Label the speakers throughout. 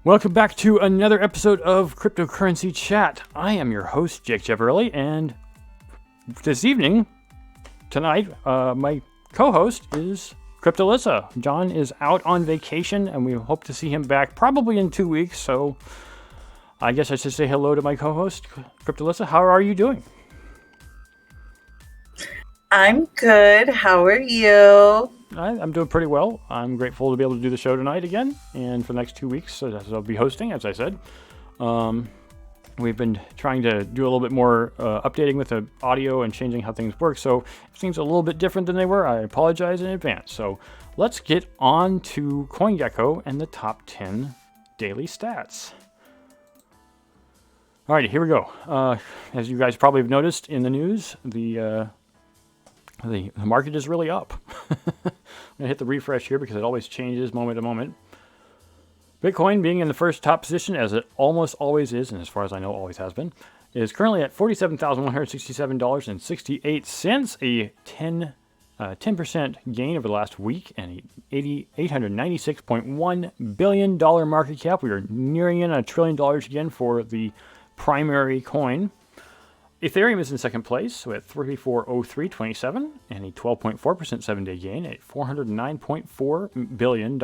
Speaker 1: Welcome back to another episode of Cryptocurrency Chat. I am your host, Jake Jeverelli, and tonight, my co-host is Cryptolissa. John is out on vacation, and we hope to see him back probably in 2 weeks, so I guess I should say hello to my co-host, Cryptolissa. How are you doing?
Speaker 2: I'm good. How are you?
Speaker 1: I'm doing pretty well. I'm grateful to be able to do the show tonight again, and for the next 2 weeks, as I'll be hosting, as I said. We've been trying to do a little bit more updating with the audio and changing how things work, so if things are a little bit different than they were, I apologize in advance. So let's get on to CoinGecko and the top 10 daily stats. Alrighty, here we go. As you guys probably have noticed in the news, the market is really up. I'm going to hit the refresh here because it always changes moment to moment. Bitcoin, being in the first top position, as it almost always is, and as far as I know always has been, is currently at $47,167.68, a 10% gain over the last week, and a $896.1 billion market cap. We are nearing in $1 trillion again for the primary coin. Ethereum is in second place, so at 3403.27, and a 12.4% 7-day gain at $409.4 billion.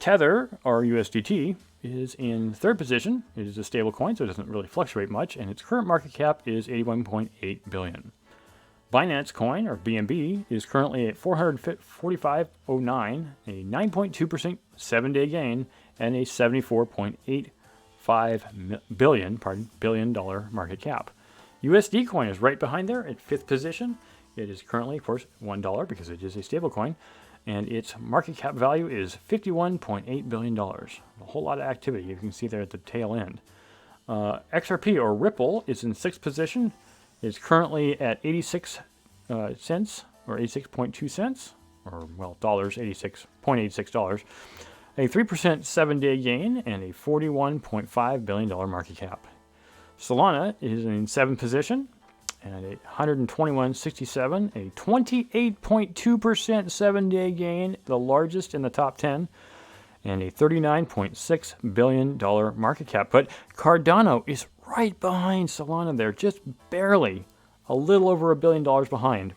Speaker 1: Tether, or USDT, is in third position. It is a stable coin, so it doesn't really fluctuate much, and its current market cap is $81.8 billion. Binance Coin, or BNB, is currently at 445.09, a 9.2% 7-day gain, and a $74.85 billion market cap. USD Coin is right behind there at fifth position. It is currently, of course, $1 because it is a stable coin, and its market cap value is $51.8 billion. A whole lot of activity you can see there at the tail end. XRP, or Ripple, is in sixth position. It's currently at 86 cents, or 86.2 cents, or, well, dollars, $86.86. A 3% 7-day gain, and a $41.5 billion market cap. Solana is in seventh position, and at 121.67, a 28.2% 7-day gain, the largest in the top 10, and a $39.6 billion market cap. But Cardano is right behind Solana there, just barely, a little over $1 billion behind.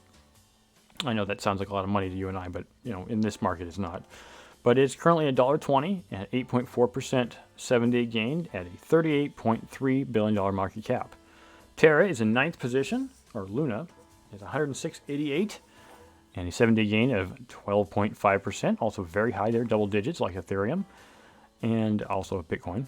Speaker 1: I know that sounds like a lot of money to you and I, but in this market it's not. But it's currently $1.20 and 8.4% 7-day gain at a $38.3 billion market cap. Terra is in ninth position, or Luna, is 106.88 and a 7-day gain of 12.5%. Also very high there, double digits like Ethereum and also Bitcoin.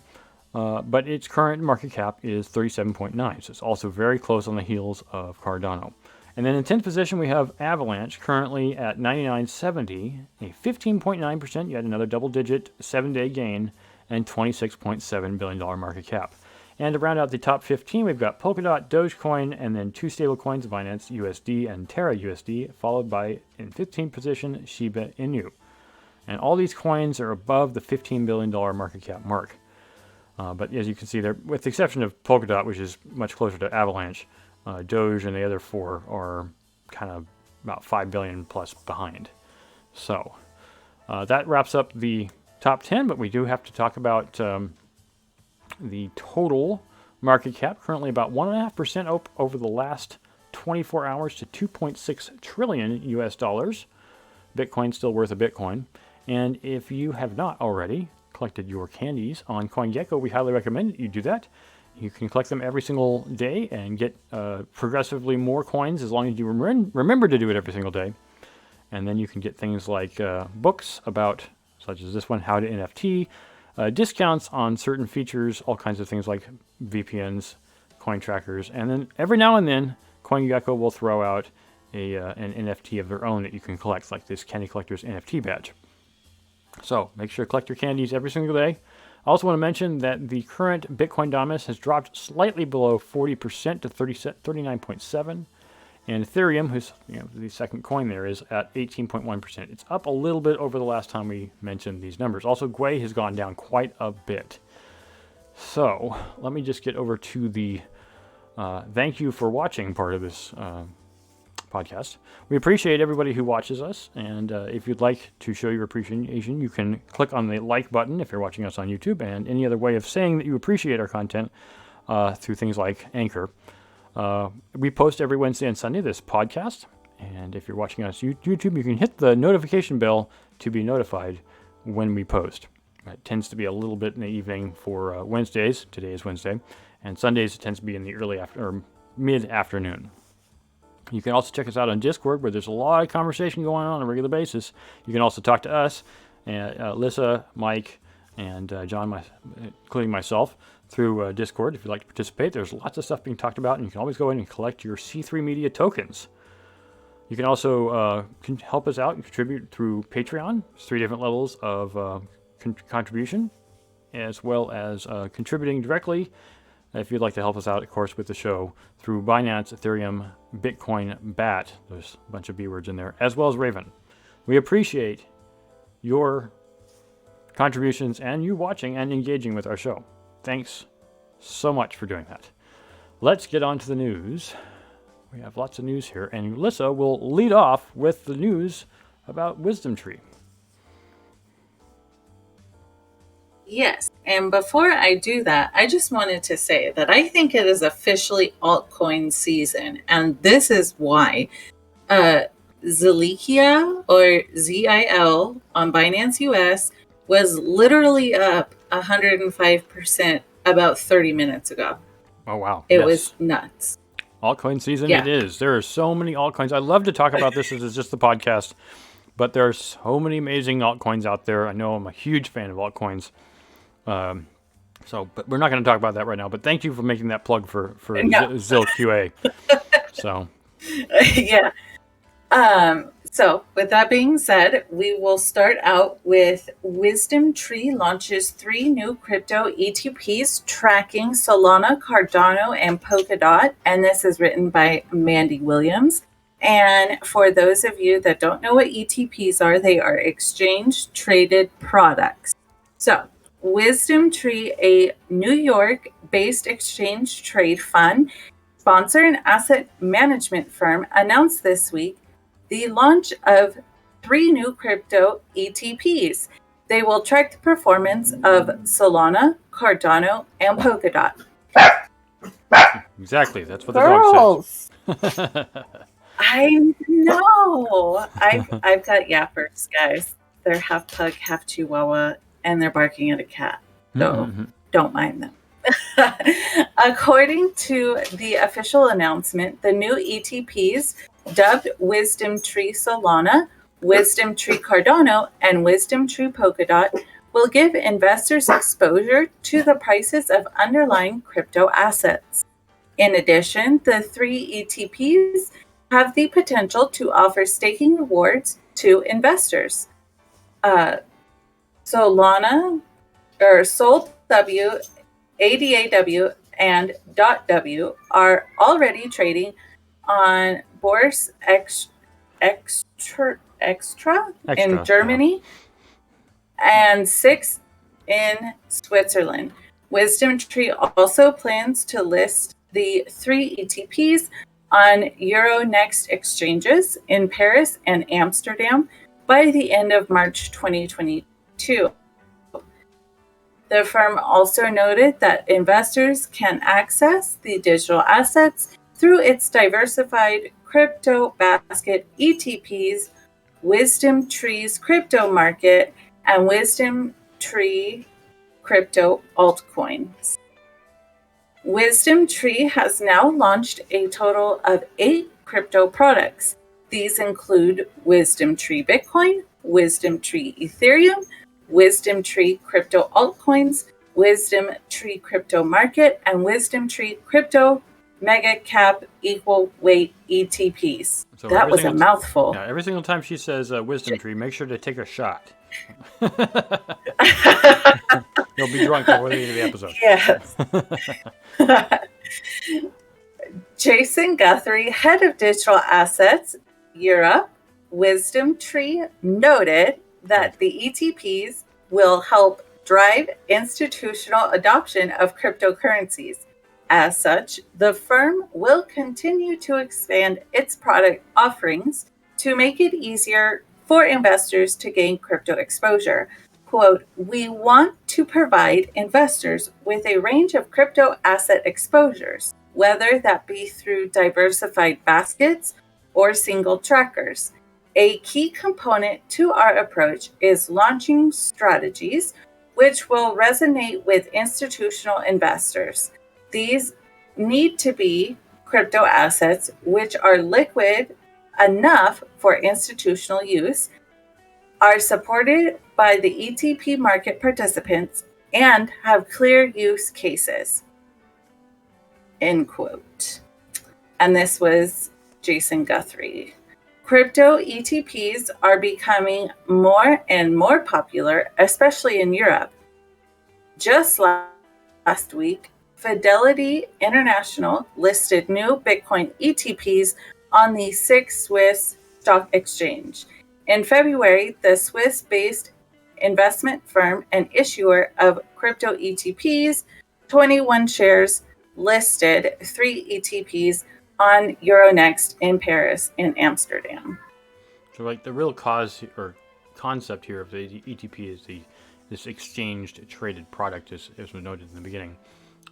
Speaker 1: But its current market cap is 37.9, so it's also very close on the heels of Cardano. And then in 10th position, we have Avalanche, currently at 99.70, a 15.9%, yet another double-digit 7-day gain, and $26.7 billion market cap. And to round out the top 15, we've got Polkadot, Dogecoin, and then two stable coins, Binance USD and Terra USD, followed by, in 15th position, Shiba Inu. And all these coins are above the $15 billion market cap mark. But as you can see there, with the exception of Polkadot, which is much closer to Avalanche, Doge and the other four are kind of about 5 billion plus behind. So that wraps up the top 10, but we do have to talk about the total market cap, currently about 1.5% up over the last 24 hours to 2.6 trillion US dollars. Bitcoin still worth a Bitcoin. And if you have not already collected your candies on CoinGecko, we highly recommend that you do that. You can collect them every single day and get progressively more coins as long as you remember to do it every single day. And then you can get things like books about, such as this one, How to NFT, discounts on certain features, all kinds of things like VPNs, coin trackers. And then every now and then, CoinGecko will throw out an NFT of their own that you can collect, like this Candy Collector's NFT badge. So make sure to collect your candies every single day. I also want to mention that the current Bitcoin dominance has dropped slightly below 40% to 39.7%. And Ethereum, who's the second coin there, is at 18.1%. It's up a little bit over the last time we mentioned these numbers. Also, Gwei has gone down quite a bit. So let me just get over to the thank you for watching part of this podcast. We appreciate everybody who watches us, and if you'd like to show your appreciation, you can click on the like button if you're watching us on YouTube, and any other way of saying that you appreciate our content through things like Anchor. We post every Wednesday and Sunday this podcast, and if you're watching us on YouTube, you can hit the notification bell to be notified when we post. It tends to be a little bit in the evening for Wednesdays. Today is Wednesday. And Sundays it tends to be in the early or mid-afternoon. You can also check us out on Discord, where there's a lot of conversation going on a regular basis. You can also talk to us, Lissa, Mike, and John, including myself, through Discord. If you'd like to participate, there's lots of stuff being talked about, and you can always go in and collect your C3 Media tokens. You can also help us out and contribute through Patreon. There's 3 different levels of contribution, as well as contributing directly if you'd like to help us out, of course, with the show through Binance, Ethereum, Bitcoin, BAT. There's a bunch of B words in there, as well as Raven. We appreciate your contributions and you watching and engaging with our show. Thanks so much for doing that. Let's get on to the news. We have lots of news here, and Lissa will lead off with the news about Wisdom Tree.
Speaker 2: Yes, and before I do that, I just wanted to say that I think it is officially altcoin season, and this is why. Zilikia, or ZIL, on Binance US was literally up 105% about 30 minutes ago.
Speaker 1: Oh, wow.
Speaker 2: It was nuts.
Speaker 1: Altcoin season it is. There are so many altcoins. I love to talk about this as it's just the podcast, but there are so many amazing altcoins out there. I know I'm a huge fan of altcoins. But we're not going to talk about that right now. But thank you for making that plug for ZIL QA. So,
Speaker 2: yeah. So with that being said, we will start out with Wisdom Tree launches 3 new crypto ETPs tracking Solana, Cardano, and Polkadot. And this is written by Mandy Williams. And for those of you that don't know what ETPs are, they are exchange traded products. So Wisdom Tree, a New York-based exchange trade fund, sponsor and asset management firm, announced this week the launch of 3 new crypto ETPs. They will track the performance of Solana, Cardano, and Polkadot.
Speaker 1: Exactly. That's what the dog said.
Speaker 2: I know. I've got yappers, guys. They're half pug, half chihuahua, and they're barking at a cat. So don't mind them. According to the official announcement, the new ETPs, dubbed Wisdom Tree Solana, Wisdom Tree Cardano, and Wisdom Tree Polkadot, will give investors exposure to the prices of underlying crypto assets. In addition, the 3 ETPs have the potential to offer staking rewards to investors. Solana, or SolW, ADAW, and .w are already trading on Bourse Extra in Germany and 6 in Switzerland. Wisdom Tree also plans to list the 3 ETPs on Euronext exchanges in Paris and Amsterdam by the end of March 2022. The firm also noted that investors can access the digital assets through its diversified crypto basket ETPs, Wisdom Tree's crypto market, and Wisdom Tree crypto altcoins. Wisdom Tree has now launched a total of 8 crypto products. These include Wisdom Tree Bitcoin, Wisdom Tree Ethereum, Wisdom Tree crypto altcoins, Wisdom Tree crypto market, and Wisdom Tree crypto mega cap equal weight ETPs. So that was a mouthful.
Speaker 1: Yeah, every single time she says Wisdom Tree, make sure to take a shot. You'll be drunk before the end of the
Speaker 2: episode. Yes. Jason Guthrie, head of digital assets, Europe, Wisdom Tree, noted that the ETPs will help drive institutional adoption of cryptocurrencies. As such, the firm will continue to expand its product offerings to make it easier for investors to gain crypto exposure. Quote, we want to provide investors with a range of crypto asset exposures, whether that be through diversified baskets or single trackers. A key component to our approach is launching strategies which will resonate with institutional investors. These need to be crypto assets which are liquid enough for institutional use, are supported by the ETP market participants, and have clear use cases. End quote. And this was Jason Guthrie. Crypto ETPs are becoming more and more popular, especially in Europe. Just last week, Fidelity International listed new Bitcoin ETPs on the SIX Swiss Stock Exchange. In February, the Swiss-based investment firm and issuer of crypto ETPs, 21 shares, listed 3 ETPs on Euronext in Paris and Amsterdam.
Speaker 1: So, like, the real cause or concept here of the ETP is this exchanged traded product, as was noted in the beginning,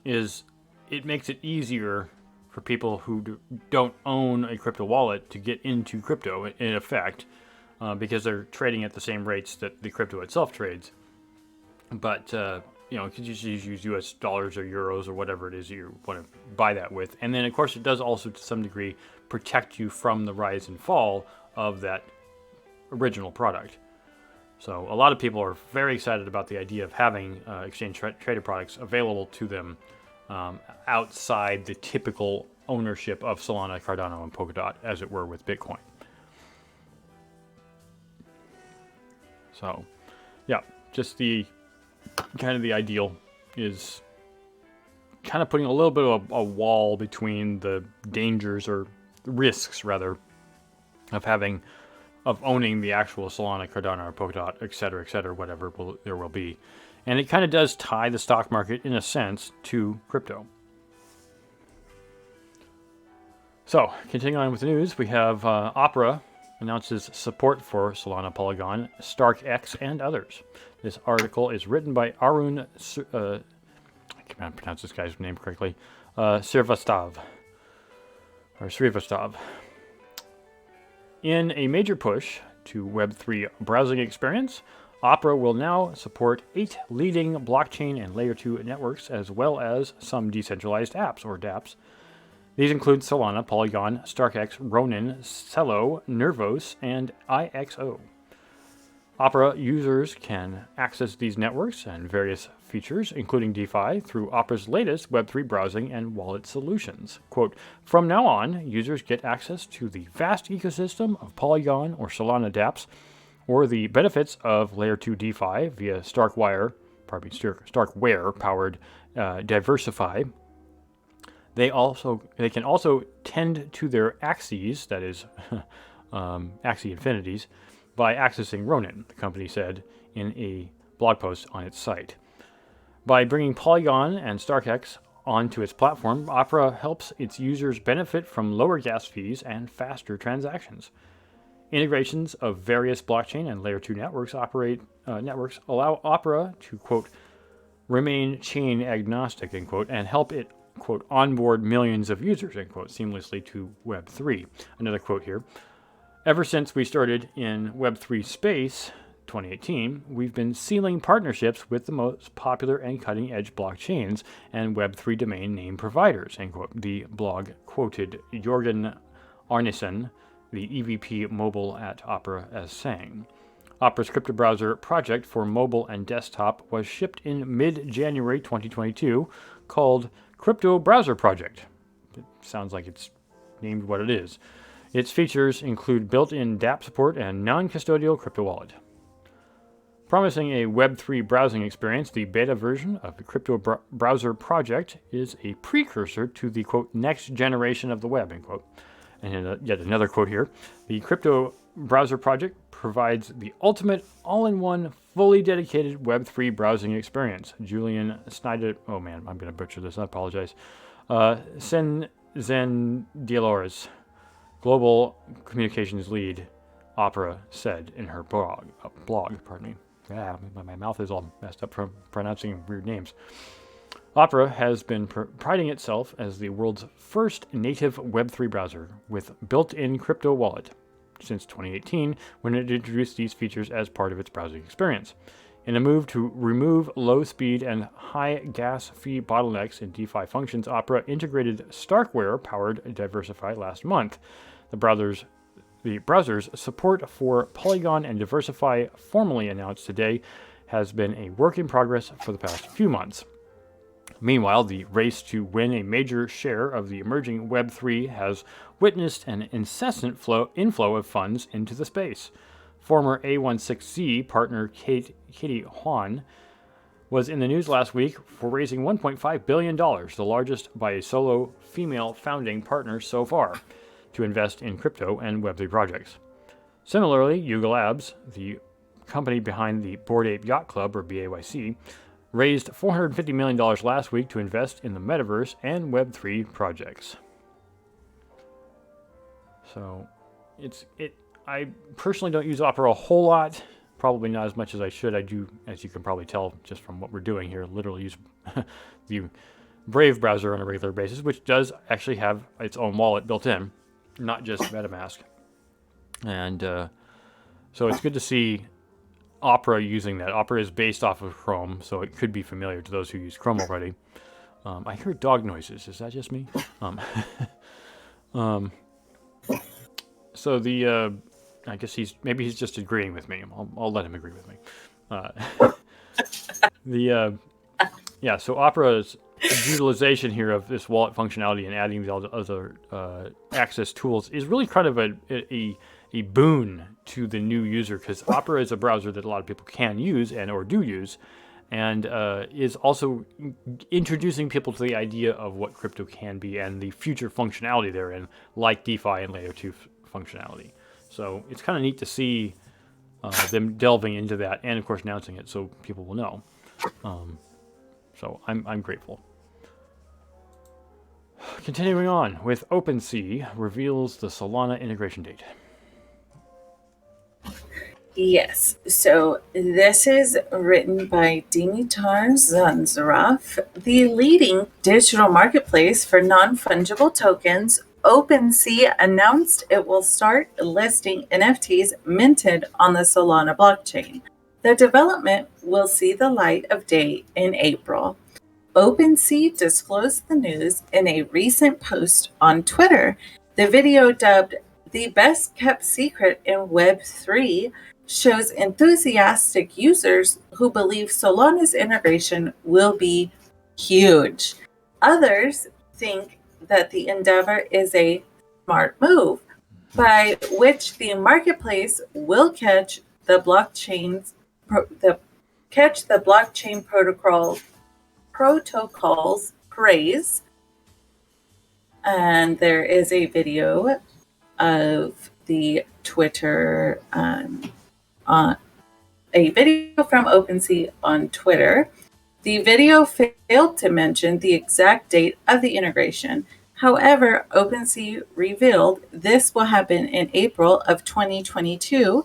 Speaker 1: is it makes it easier for people who don't own a crypto wallet to get into crypto, in effect, because they're trading at the same rates that the crypto itself trades. But you could just use US dollars or euros or whatever it is you want to buy that with. And then, of course, it does also, to some degree, protect you from the rise and fall of that original product. So a lot of people are very excited about the idea of having exchange-traded products available to them outside the typical ownership of Solana, Cardano, and Polkadot, as it were with Bitcoin. So, yeah, just the kind of the ideal is kind of putting a little bit of a wall between the dangers, or risks rather, of owning the actual Solana, Cardano, or Polkadot, etc., whatever there will be. And it kind of does tie the stock market, in a sense, to crypto. So, continuing on with the news, we have Opera announces support for Solana, Polygon, StarkX, and others. This article is written by Arun, I can't pronounce this guy's name correctly, Srivastava. In a major push to Web3 browsing experience, Opera will now support 8 leading blockchain and Layer 2 networks, as well as some decentralized apps, or dApps. These include Solana, Polygon, StarkX, Ronin, Celo, Nervos, and IXO. Opera users can access these networks and various features, including DeFi, through Opera's latest Web3 browsing and wallet solutions. Quote, from now on, users get access to the vast ecosystem of Polygon or Solana dApps, or the benefits of Layer 2 DeFi via Starkware-powered Diversify. They can also tend to their Axies, that is, Axie Infinities, by accessing Ronin, the company said in a blog post on its site. By bringing Polygon and StarkX onto its platform, Opera helps its users benefit from lower gas fees and faster transactions. Integrations of various blockchain and Layer 2 networks allow Opera to, quote, remain chain agnostic, end quote, and help it, quote, onboard millions of users, end quote, seamlessly to Web3. Another quote here. Ever since we started in Web3 space, 2018, we've been sealing partnerships with the most popular and cutting-edge blockchains and Web3 domain name providers, end quote. The blog quoted Jorgen Arnesen, the EVP mobile at Opera, as saying, Opera's crypto browser project for mobile and desktop was shipped in mid-January 2022, called Crypto Browser Project. It sounds like it's named what it is. Its features include built-in dApp support and non-custodial crypto wallet. Promising a Web3 browsing experience, the beta version of the Crypto Browser Project is a precursor to the, quote, next generation of the web, end quote. And yet another quote here. The Crypto Browser Project provides the ultimate all-in-one, fully dedicated Web3 browsing experience. Julian Snyder, oh man, I'm going to butcher this, I apologize. Zen Delores, global communications lead, Opera, said in her blog. Pardon me. Yeah, my mouth is all messed up from pronouncing weird names. Opera has been priding itself as the world's first native Web3 browser with built-in crypto wallet since 2018, when it introduced these features as part of its browsing experience. In a move to remove low-speed and high gas fee bottlenecks in DeFi functions, Opera integrated Starkware-powered Diversify last month. The browser's support for Polygon and Diversify, formally announced today, has been a work in progress for the past few months. Meanwhile, the race to win a major share of the emerging Web3 has witnessed an incessant inflow of funds into the space. Former A16Z partner Katie Huan was in the news last week for raising $1.5 billion, the largest by a solo female founding partner so far, to invest in crypto and Web3 projects. Similarly, Yuga Labs, the company behind the Bored Ape Yacht Club, or BAYC, raised $450 million last week to invest in the metaverse and Web3 projects. So, I personally don't use Opera a whole lot, probably not as much as I should. I do, as you can probably tell just from what we're doing here, literally use the Brave browser on a regular basis, which does actually have its own wallet built in, not just MetaMask. And so it's good to see Opera using that. Opera is based off of Chrome, so it could be familiar to those who use Chrome already. I hear dog noises. Is that just me? So I guess he's just agreeing with me. I'll let him agree with me. So Opera's utilization here of this wallet functionality and adding the other access tools is really kind of a boon to the new user, because Opera is a browser that a lot of people can use or do use, and is also introducing people to the idea of what crypto can be and the future functionality therein, like DeFi and Layer 2 functionality. So it's kind of neat to see them delving into that and, of course, announcing it so people will know. So I'm grateful. Continuing on with Opensea reveals the Solana integration date.
Speaker 2: Yes, so this is written by Dimitar Zanzarov. The leading digital marketplace for non-fungible tokens, Opensea, announced it will start listing NFTs minted on the Solana blockchain. The development will see the light of day in April. Opensea disclosed the news in a recent post on Twitter. The video, dubbed "The Best Kept Secret in Web3," shows enthusiastic users who believe Solana's integration will be huge. Others think that the endeavor is a smart move, by which the marketplace will catch the blockchain protocol's praise. And there is a video of the Twitter, a video from Opensea on Twitter. The video failed to mention the exact date of the integration. However, Opensea revealed this will happen in April of 2022.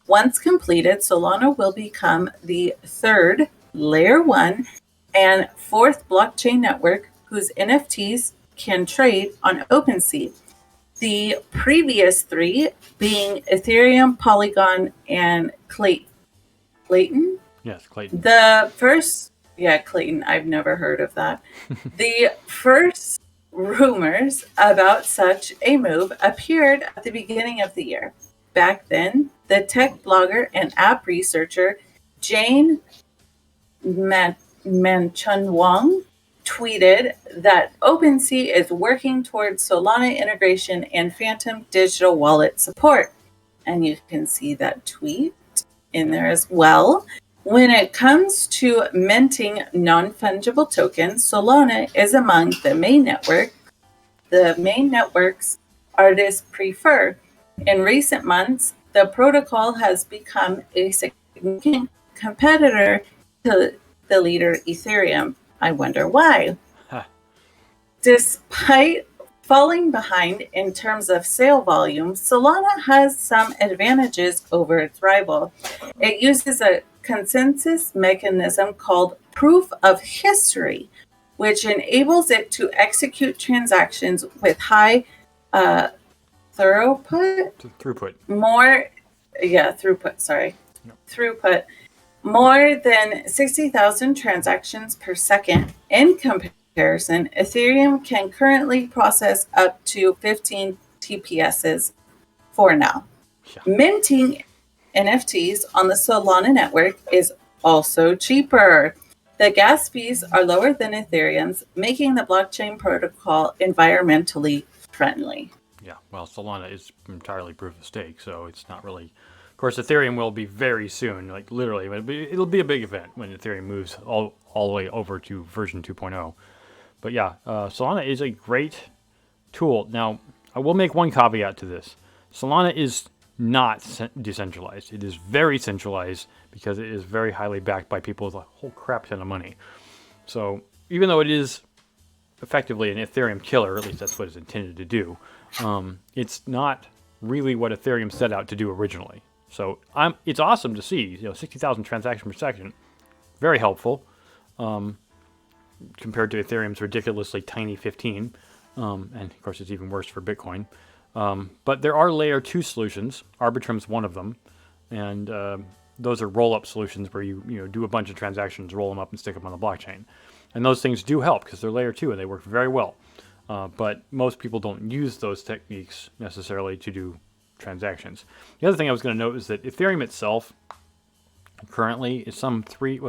Speaker 2: Once completed, Solana will become the third Layer 1 and fourth blockchain network whose NFTs can trade on Opensea. The previous three being Ethereum, Polygon, and Clayton?
Speaker 1: Yes, Clayton.
Speaker 2: Clayton. I've never heard of that. The first rumors about such a move appeared at the beginning of the year. Back then, the tech blogger and app researcher Jane Manchun-Wong tweeted that Opensea is working towards Solana integration and Phantom digital wallet support. And you can see that tweet in there as well. When it comes to minting non-fungible tokens, Solana is among the main networks artists prefer. In recent months, the protocol has become a significant competitor to the leader Ethereum. I wonder why. Despite falling behind in terms of sale volume, Solana has some advantages over its rival. It uses a consensus mechanism called proof of history, which enables it to execute transactions with high throughput. Throughput. More than 60,000 transactions per second. In comparison, Ethereum can currently process up to 15 TPSs for now.
Speaker 1: Yeah.
Speaker 2: Minting NFTs on the Solana network is also cheaper. The gas fees are lower than Ethereum's, making the blockchain protocol environmentally friendly.
Speaker 1: Yeah, well, Solana is entirely proof of stake, so it's not really. Of course, Ethereum will be very soon, like literally. It'll be a big event when Ethereum moves all the way over to version 2.0. But yeah, Solana is a great tool. Now, I will make one caveat to this. Solana is not decentralized. It is very centralized because it is very highly backed by people with a whole crap ton of money. So even though it is effectively an Ethereum killer, or at least that's what it's intended to do, it's not really what Ethereum set out to do originally. So it's awesome to see, 60,000 transactions per second, very helpful compared to Ethereum's ridiculously tiny 15, and of course it's even worse for Bitcoin. But there are layer 2 solutions. Arbitrum's one of them, and those are roll-up solutions where you do a bunch of transactions, roll them up, and stick them on the blockchain. And those things do help because they're layer 2 and they work very well. But most people don't use those techniques necessarily to do transactions. The other thing I was going to note is that Ethereum itself currently is 17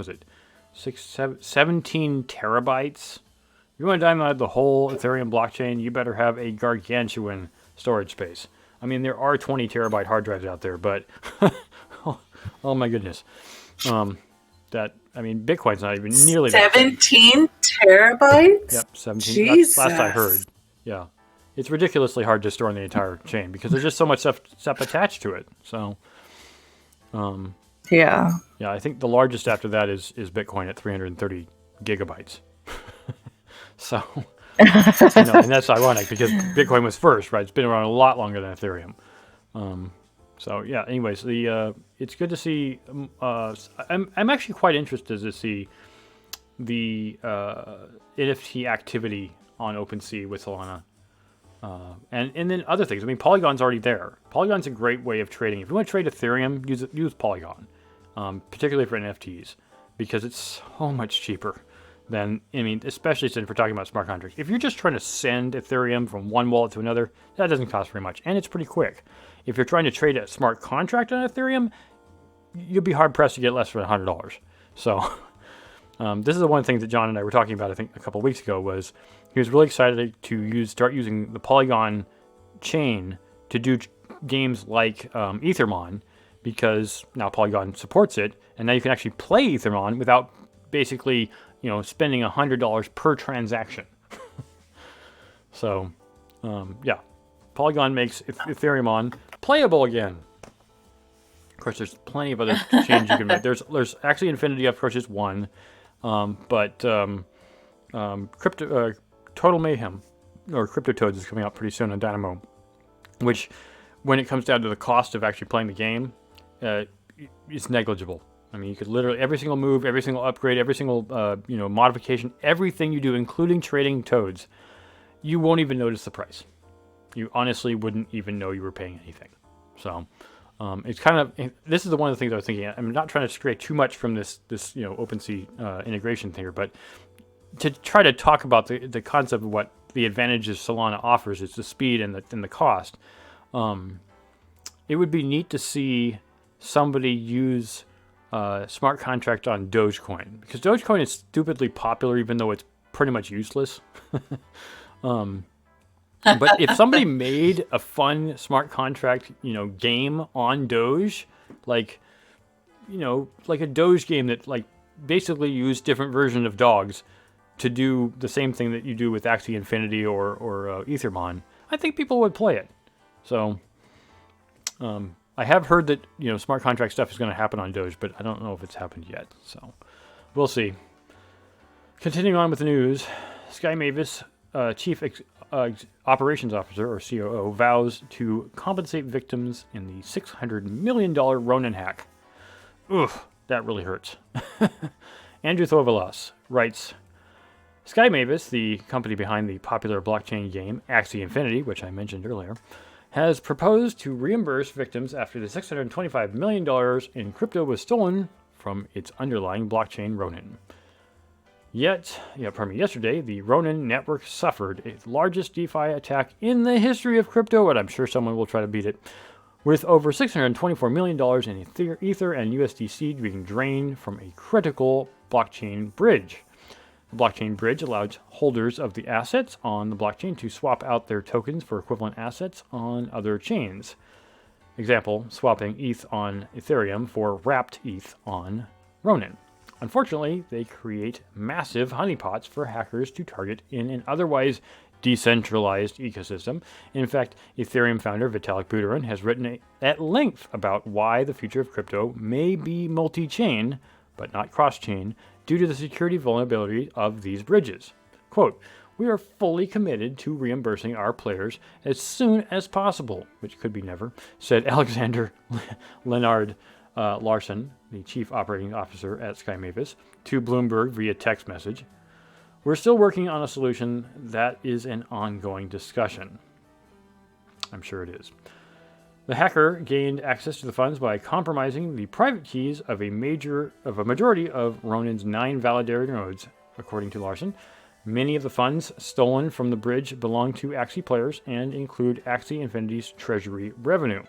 Speaker 1: terabytes. If you want to download the whole Ethereum blockchain, you better have a gargantuan storage space. I mean, there are 20 terabyte hard drives out there, but oh my goodness. Bitcoin's not even nearly
Speaker 2: 17 terabytes?
Speaker 1: Yep, 17.
Speaker 2: Jesus.
Speaker 1: That's last I heard. Yeah. It's ridiculously hard to store in the entire chain because there's just so much stuff attached to it. So,
Speaker 2: yeah,
Speaker 1: I think the largest after that is Bitcoin at 330 gigabytes. So, and that's ironic because Bitcoin was first, right? It's been around a lot longer than Ethereum. Anyways, it's good to see. I'm actually quite interested to see the NFT activity on Opensea with Solana. And then other things. I mean, Polygon's already there. Polygon's a great way of trading. If you want to trade Ethereum, use Polygon, particularly for NFTs, because it's so much cheaper than, especially since we're talking about smart contracts. If you're just trying to send Ethereum from one wallet to another, that doesn't cost very much, and it's pretty quick. If you're trying to trade a smart contract on Ethereum, you'll be hard-pressed to get less than $100. So this is the one thing that John and I were talking about, I think, a couple of weeks ago, was he was really excited to start using the Polygon chain to do games like Ethermon, because now Polygon supports it, and now you can actually play Ethermon without basically, spending $100 per transaction. So, Polygon makes Ethereum playable again. Of course, there's plenty of other chains you can make. There's Axie Infinity, of course, is one, but Total Mayhem, or CryptoToads, is coming out pretty soon on Dynamo, which, when it comes down to the cost of actually playing the game, is negligible. I mean, you could literally, every single move, every single upgrade, every single modification, everything you do, including trading toads, you won't even notice the price. You honestly wouldn't even know you were paying anything. So it's kind of, this is one of the things I was thinking. I'm not trying to stray too much from this OpenSea integration thing here, but to try to talk about the concept of what the advantages Solana offers is the speed and the cost. It would be neat to see somebody use smart contract on Dogecoin, because Dogecoin is stupidly popular, even though it's pretty much useless. But if somebody made a fun smart contract, game on Doge, like a Doge game that basically used different versions of dogs to do the same thing that you do with Axie Infinity or Ethermon, I think people would play it. So I have heard that smart contract stuff is going to happen on Doge, but I don't know if it's happened yet. So we'll see. Continuing on with the news, Sky Mavis Operations Officer, or COO, vows to compensate victims in the $600 million Ronin hack. Ugh, that really hurts. Andrew Thovelas writes, Sky Mavis, the company behind the popular blockchain game Axie Infinity, which I mentioned earlier, has proposed to reimburse victims after the $625 million in crypto was stolen from its underlying blockchain Ronin. Yesterday, the Ronin network suffered its largest DeFi attack in the history of crypto, and I'm sure someone will try to beat it, with over $624 million in Ether and USDC being drained from a critical blockchain bridge. The blockchain bridge allows holders of the assets on the blockchain to swap out their tokens for equivalent assets on other chains. Example, swapping ETH on Ethereum for wrapped ETH on Ronin. Unfortunately, they create massive honeypots for hackers to target in an otherwise decentralized ecosystem. In fact, Ethereum founder Vitalik Buterin has written at length about why the future of crypto may be multi-chain, but not cross-chain, due to the security vulnerability of these bridges. Quote, "We are fully committed to reimbursing our players as soon as possible," which could be never, said Alexander Leonard Larson, the chief operating officer at Sky Mavis, to Bloomberg via text message. "We're still working on a solution that is an ongoing discussion." I'm sure it is. The hacker gained access to the funds by compromising the private keys of a majority of Ronin's 9 validator nodes, according to Larson. Many of the funds stolen from the bridge belong to Axie players and include Axie Infinity's treasury revenue.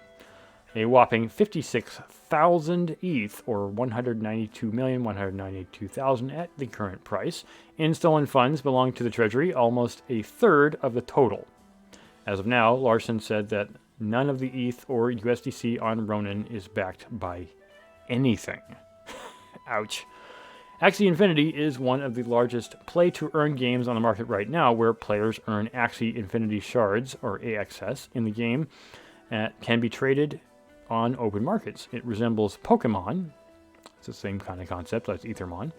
Speaker 1: A whopping 56,000 ETH, or $192,192,000 at the current price, in stolen funds belong to the treasury, almost a third of the total. As of now, Larson said that none of the ETH or USDC on Ronin is backed by anything. Ouch. Axie Infinity is one of the largest play-to-earn games on the market right now, where players earn Axie Infinity shards, or AXS, in the game, can be traded on open markets. It resembles Pokemon. It's the same kind of concept as Ethermon,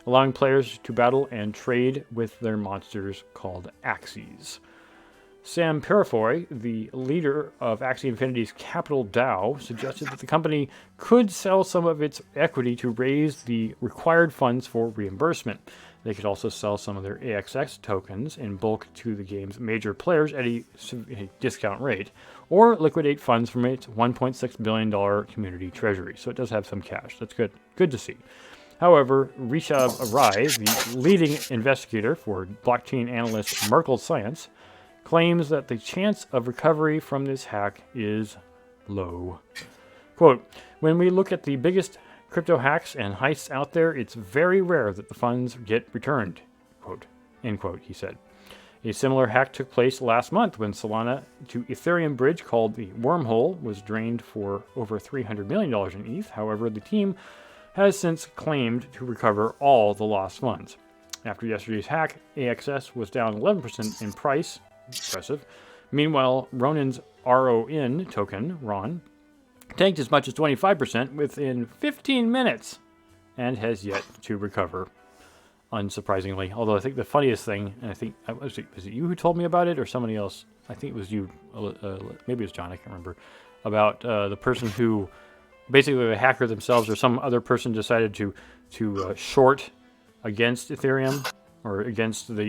Speaker 1: allowing players to battle and trade with their monsters called Axies. Sam Purifoy, the leader of Axie Infinity's Capital DAO, suggested that the company could sell some of its equity to raise the required funds for reimbursement. They could also sell some of their AXX tokens in bulk to the game's major players at a discount rate, or liquidate funds from its $1.6 billion community treasury. So it does have some cash. That's good. Good to see. However, Rishabh Rai, the leading investigator for blockchain analyst Merkle Science, claims that the chance of recovery from this hack is low. Quote, "When we look at the biggest crypto hacks and heists out there, it's very rare that the funds get returned," quote, end quote, he said. A similar hack took place last month when Solana to Ethereum bridge called the Wormhole was drained for over $300 million in ETH. However, the team has since claimed to recover all the lost funds. After yesterday's hack, AXS was down 11% in price. Impressive. Meanwhile, Ronin's RON token, RON, tanked as much as 25% within 15 minutes and has yet to recover, unsurprisingly. Although I think the funniest thing, and I think, was it you who told me about it or somebody else? I think it was you, maybe it was John, I can't remember, about the person who, basically the hacker themselves or some other person decided to short against Ethereum or against the...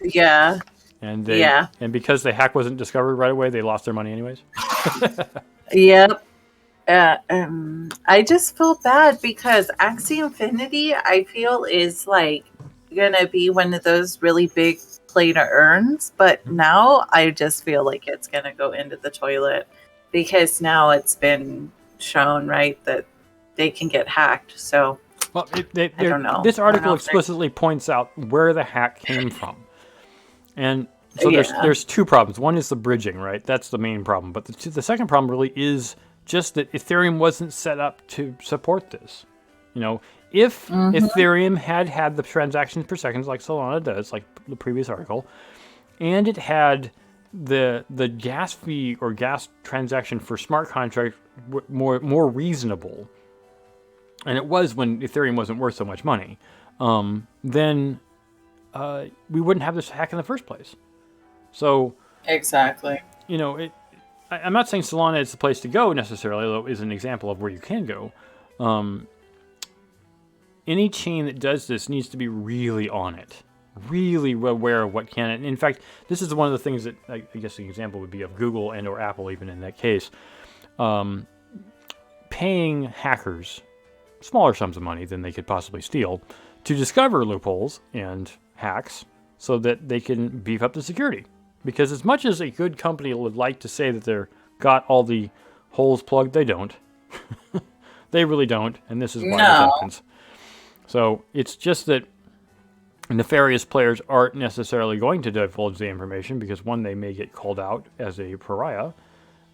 Speaker 2: yeah.
Speaker 1: And because the hack wasn't discovered right away, they lost their money anyways.
Speaker 2: Yep. I just feel bad because Axie Infinity, I feel, is like gonna be one of those really big play to earns, but now I just feel like it's gonna go into the toilet because now it's been shown, right, that they can get hacked. So
Speaker 1: well,
Speaker 2: I don't know.
Speaker 1: This article explicitly points out where the hack came from. And so there's two problems. One is the bridging, right? That's the main problem. But the second problem really is just that Ethereum wasn't set up to support this. You know, if Ethereum had the transactions per second like Solana does, like the previous article, and it had the gas fee or gas transaction for smart contract more reasonable, and it was when Ethereum wasn't worth so much money, then we wouldn't have this hack in the first place. So
Speaker 2: exactly.
Speaker 1: I'm not saying Solana is the place to go necessarily, although it is an example of where you can go. Any chain that does this needs to be really on it, really aware of what can. And in fact, this is one of the things that I guess an example would be of Google and or Apple, even in that case, paying hackers smaller sums of money than they could possibly steal to discover loopholes and hacks so that they can beef up the security. Because as much as a good company would like to say that they've got all the holes plugged, they don't. They really don't, and this is why this happens. So it's just that nefarious players aren't necessarily going to divulge the information because, one, they may get called out as a pariah,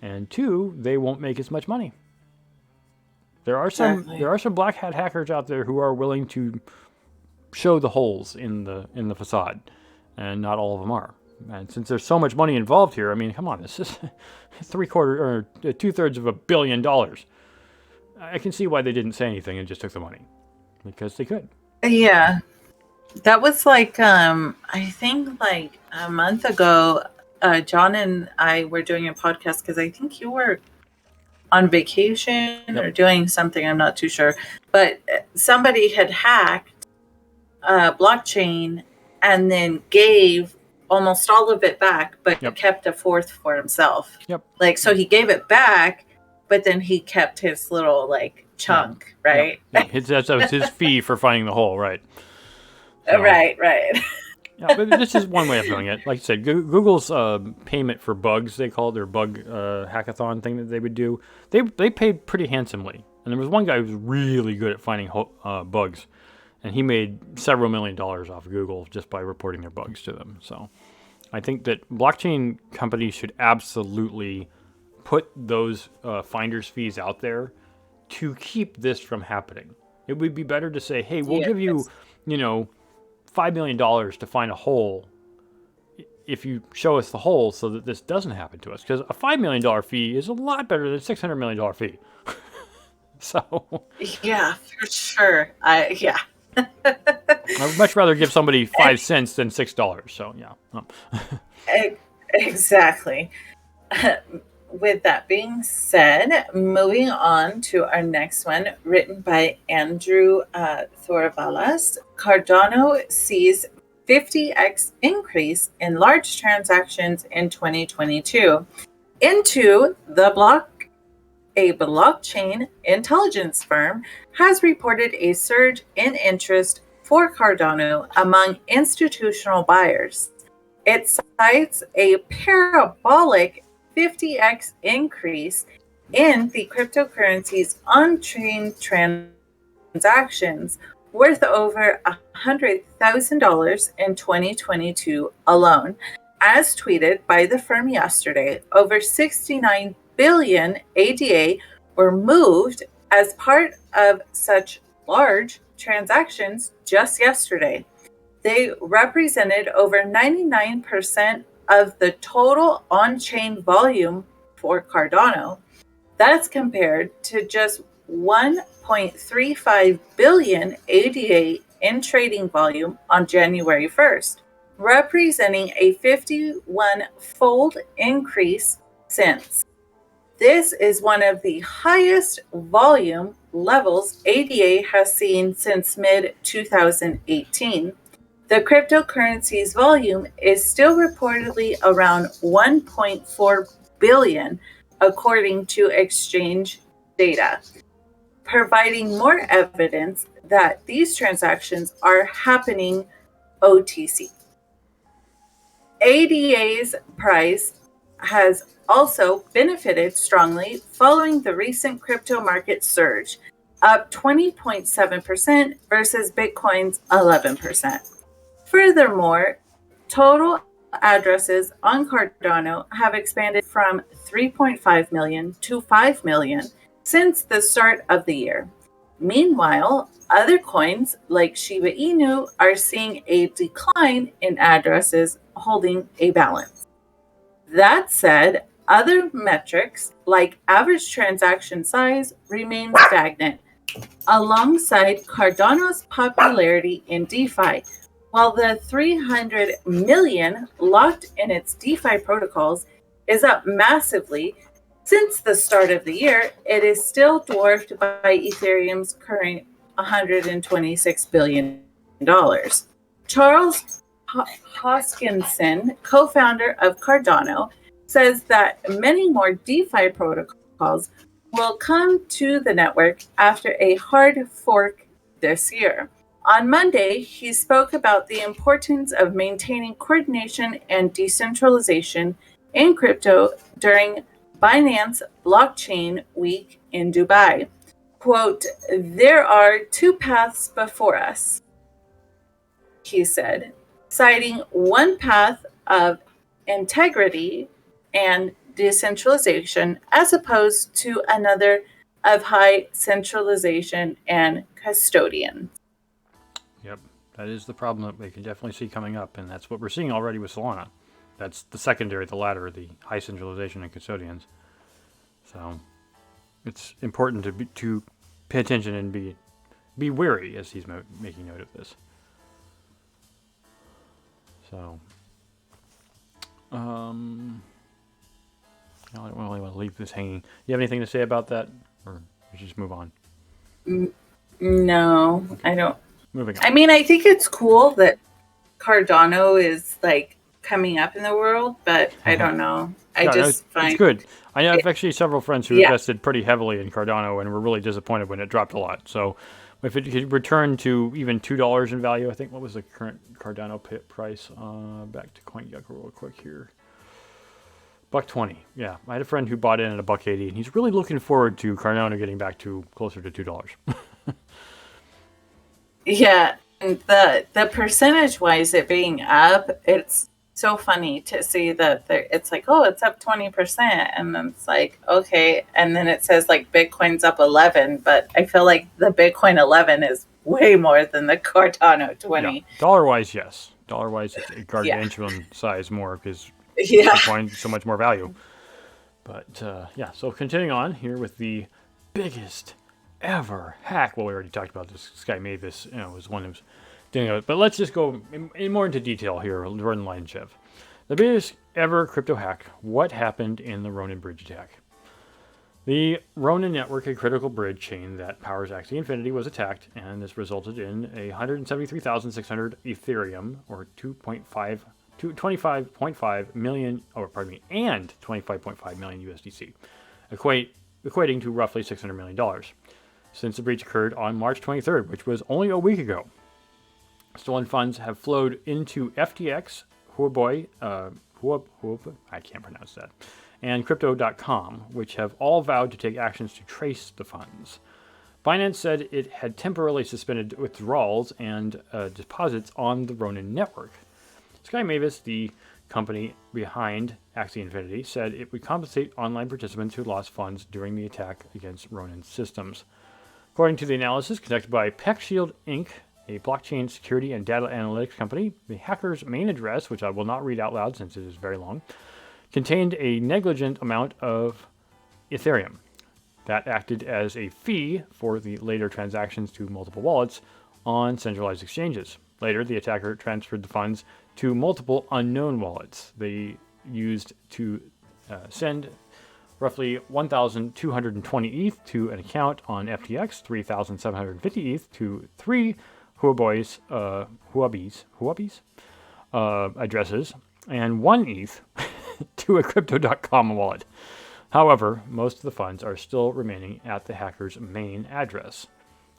Speaker 1: and two, they won't make as much money. There are some black hat hackers out there who are willing to show the holes in the facade, and not all of them are. And since there's so much money involved here, I mean, come on, this is 2/3 of $1 billion. I can see why they didn't say anything and just took the money, because they could.
Speaker 2: Yeah, that was like I think like a month ago. John and I were doing a podcast because I think you were on vacation or doing something. I'm not too sure, but somebody had hacked blockchain and then gave almost all of it back, but kept a fourth for himself. Like, so he gave it back, but then he kept his little like chunk, right?
Speaker 1: That was his fee for finding the hole, right? So,
Speaker 2: right.
Speaker 1: But this is one way of doing it. Like I said, Google's payment for bugs, they call it their bug hackathon thing that they would do. They paid pretty handsomely. And there was one guy who was really good at finding bugs. And he made several $1 million off Google just by reporting their bugs to them. So I think that blockchain companies should absolutely put those finder's fees out there to keep this from happening. It would be better to say, hey, we'll give you, $5 million to find a hole if you show us the hole so that this doesn't happen to us. Because a $5 million fee is a lot better than a $600 million fee. So.
Speaker 2: Yeah, for sure. I
Speaker 1: would much rather give somebody 5 cents than $6. So, yeah.
Speaker 2: Exactly. With that being said, moving on to our next one, written by Andrew Thorvalas. Cardano sees 50x increase in large transactions in 2022 into the a blockchain intelligence firm has reported a surge in interest for Cardano among institutional buyers. It cites a parabolic 50x increase in the cryptocurrency's on-chain transactions worth over $100,000 in 2022 alone. As tweeted by the firm yesterday, over 69 billion ADA were moved as part of such large transactions just yesterday. They represented over 99% of the total on-chain volume for Cardano. That's compared to just 1.35 billion ADA in trading volume on January 1st, representing a 51-fold increase since. This is one of the highest volume levels ADA has seen since mid-2018. The cryptocurrency's volume is still reportedly around 1.4 billion, according to exchange data, providing more evidence that these transactions are happening OTC. ADA's price has also benefited strongly following the recent crypto market surge, up 20.7% versus Bitcoin's 11%. Furthermore, total addresses on Cardano have expanded from 3.5 million to 5 million since the start of the year. Meanwhile, other coins like Shiba Inu are seeing a decline in addresses holding a balance. That said, other metrics like average transaction size remain stagnant, alongside Cardano's popularity in DeFi, while the 300 million locked in its DeFi protocols is up massively since the start of the year, it is still dwarfed by Ethereum's current $126 billion. Charles Hoskinson, co-founder of Cardano, says that many more DeFi protocols will come to the network after a hard fork this year. On Monday, he spoke about the importance of maintaining coordination and decentralization in crypto during Binance Blockchain Week in Dubai. Quote, "There are two paths before us," he said, citing one path of integrity and decentralization as opposed to another of high centralization and custodian.
Speaker 1: Yep, that is the problem that we can definitely see coming up, and that's what we're seeing already with Solana. That's the secondary, the latter, the high centralization and custodians. So it's important to pay attention and be wary as he's making note of this. So, I don't really want to leave this hanging. You have anything to say about that, or we should just move on?
Speaker 2: No, okay. I don't.
Speaker 1: Moving on.
Speaker 2: I mean, I think it's cool that Cardano is like coming up in the world, but I don't know. Find
Speaker 1: it's good. I have actually several friends who invested pretty heavily in Cardano and were really disappointed when it dropped a lot. So if it could return to even $2 in value, I think, what was the current Cardano price? Back to CoinGecko real quick here. $1.20. Yeah, I had a friend who bought in at $1.80, and he's really looking forward to Cardano getting back to closer to $2.
Speaker 2: Yeah, and the percentage-wise it being up, it's so funny to see that it's like, oh, it's up 20%, and then it's like, okay, and then it says like Bitcoin's up 11, but I feel like the Bitcoin 11 is way more than the Cardano 20.
Speaker 1: Yeah. Dollar-wise, yes. Dollar-wise, it's a gargantuan size more because Bitcoin's so much more value. But so continuing on here with the biggest ever hack. Well, we already talked about this. Sky Mavis, was one who was doing it. But let's just go in more into detail here. Jordan Lineshev. The biggest ever crypto hack. What happened in the Ronin bridge attack? The Ronin network, a critical bridge chain that powers Axie Infinity, was attacked, and this resulted in 173,600 Ethereum, or 25.5 million, and 25.5 million USDC, equating to roughly $600 million. Since the breach occurred on March 23rd, which was only a week ago, stolen funds have flowed into FTX, Huobi, I can't pronounce that, and Crypto.com, which have all vowed to take actions to trace the funds. Binance said it had temporarily suspended withdrawals and deposits on the Ronin network. Sky Mavis, the company behind Axie Infinity, said it would compensate online participants who lost funds during the attack against Ronin systems. According to the analysis conducted by PeckShield Inc., a blockchain security and data analytics company, the hacker's main address, which I will not read out loud since it is very long, contained a negligent amount of Ethereum that acted as a fee for the later transactions to multiple wallets on centralized exchanges. Later, the attacker transferred the funds to multiple unknown wallets. They used to send roughly 1,220 ETH to an account on FTX, 3,750 ETH to three Huobi's addresses, and 1 ETH to a Crypto.com wallet. However, most of the funds are still remaining at the hacker's main address.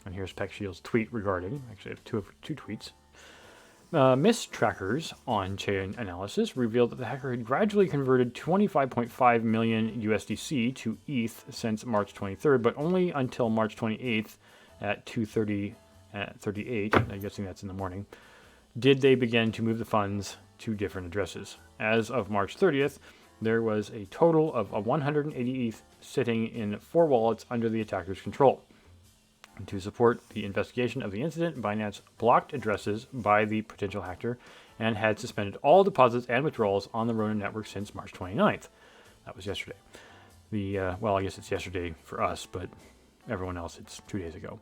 Speaker 1: And here's PeckShield's tweet regarding, actually I have two tweets. Mistrackers on-chain analysis revealed that the hacker had gradually converted 25.5 million USDC to ETH since March 23rd, but only until March 28th at 2:38, I'm guessing that's in the morning, did they begin to move the funds to different addresses. As of March 30th, there was a total of 180 ETH sitting in 4 wallets under the attacker's control. To support the investigation of the incident, Binance blocked addresses by the potential hacker and had suspended all deposits and withdrawals on the Ronin network since March 29th. That was yesterday. I guess it's yesterday for us, but everyone else, it's 2 days ago.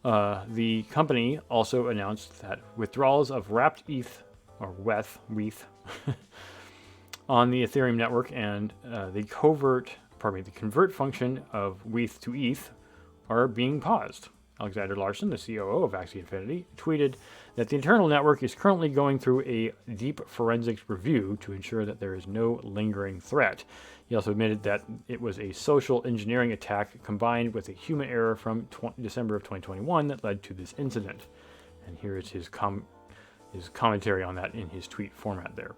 Speaker 1: The company also announced that withdrawals of wrapped ETH, or WETH, on the Ethereum network and the convert function of WETH to ETH are being paused. Alexander Larson, the COO of Axie Infinity, tweeted that the internal network is currently going through a deep forensics review to ensure that there is no lingering threat. He also admitted that it was a social engineering attack combined with a human error from December of 2021 that led to this incident. And here is his commentary on that in his tweet format there.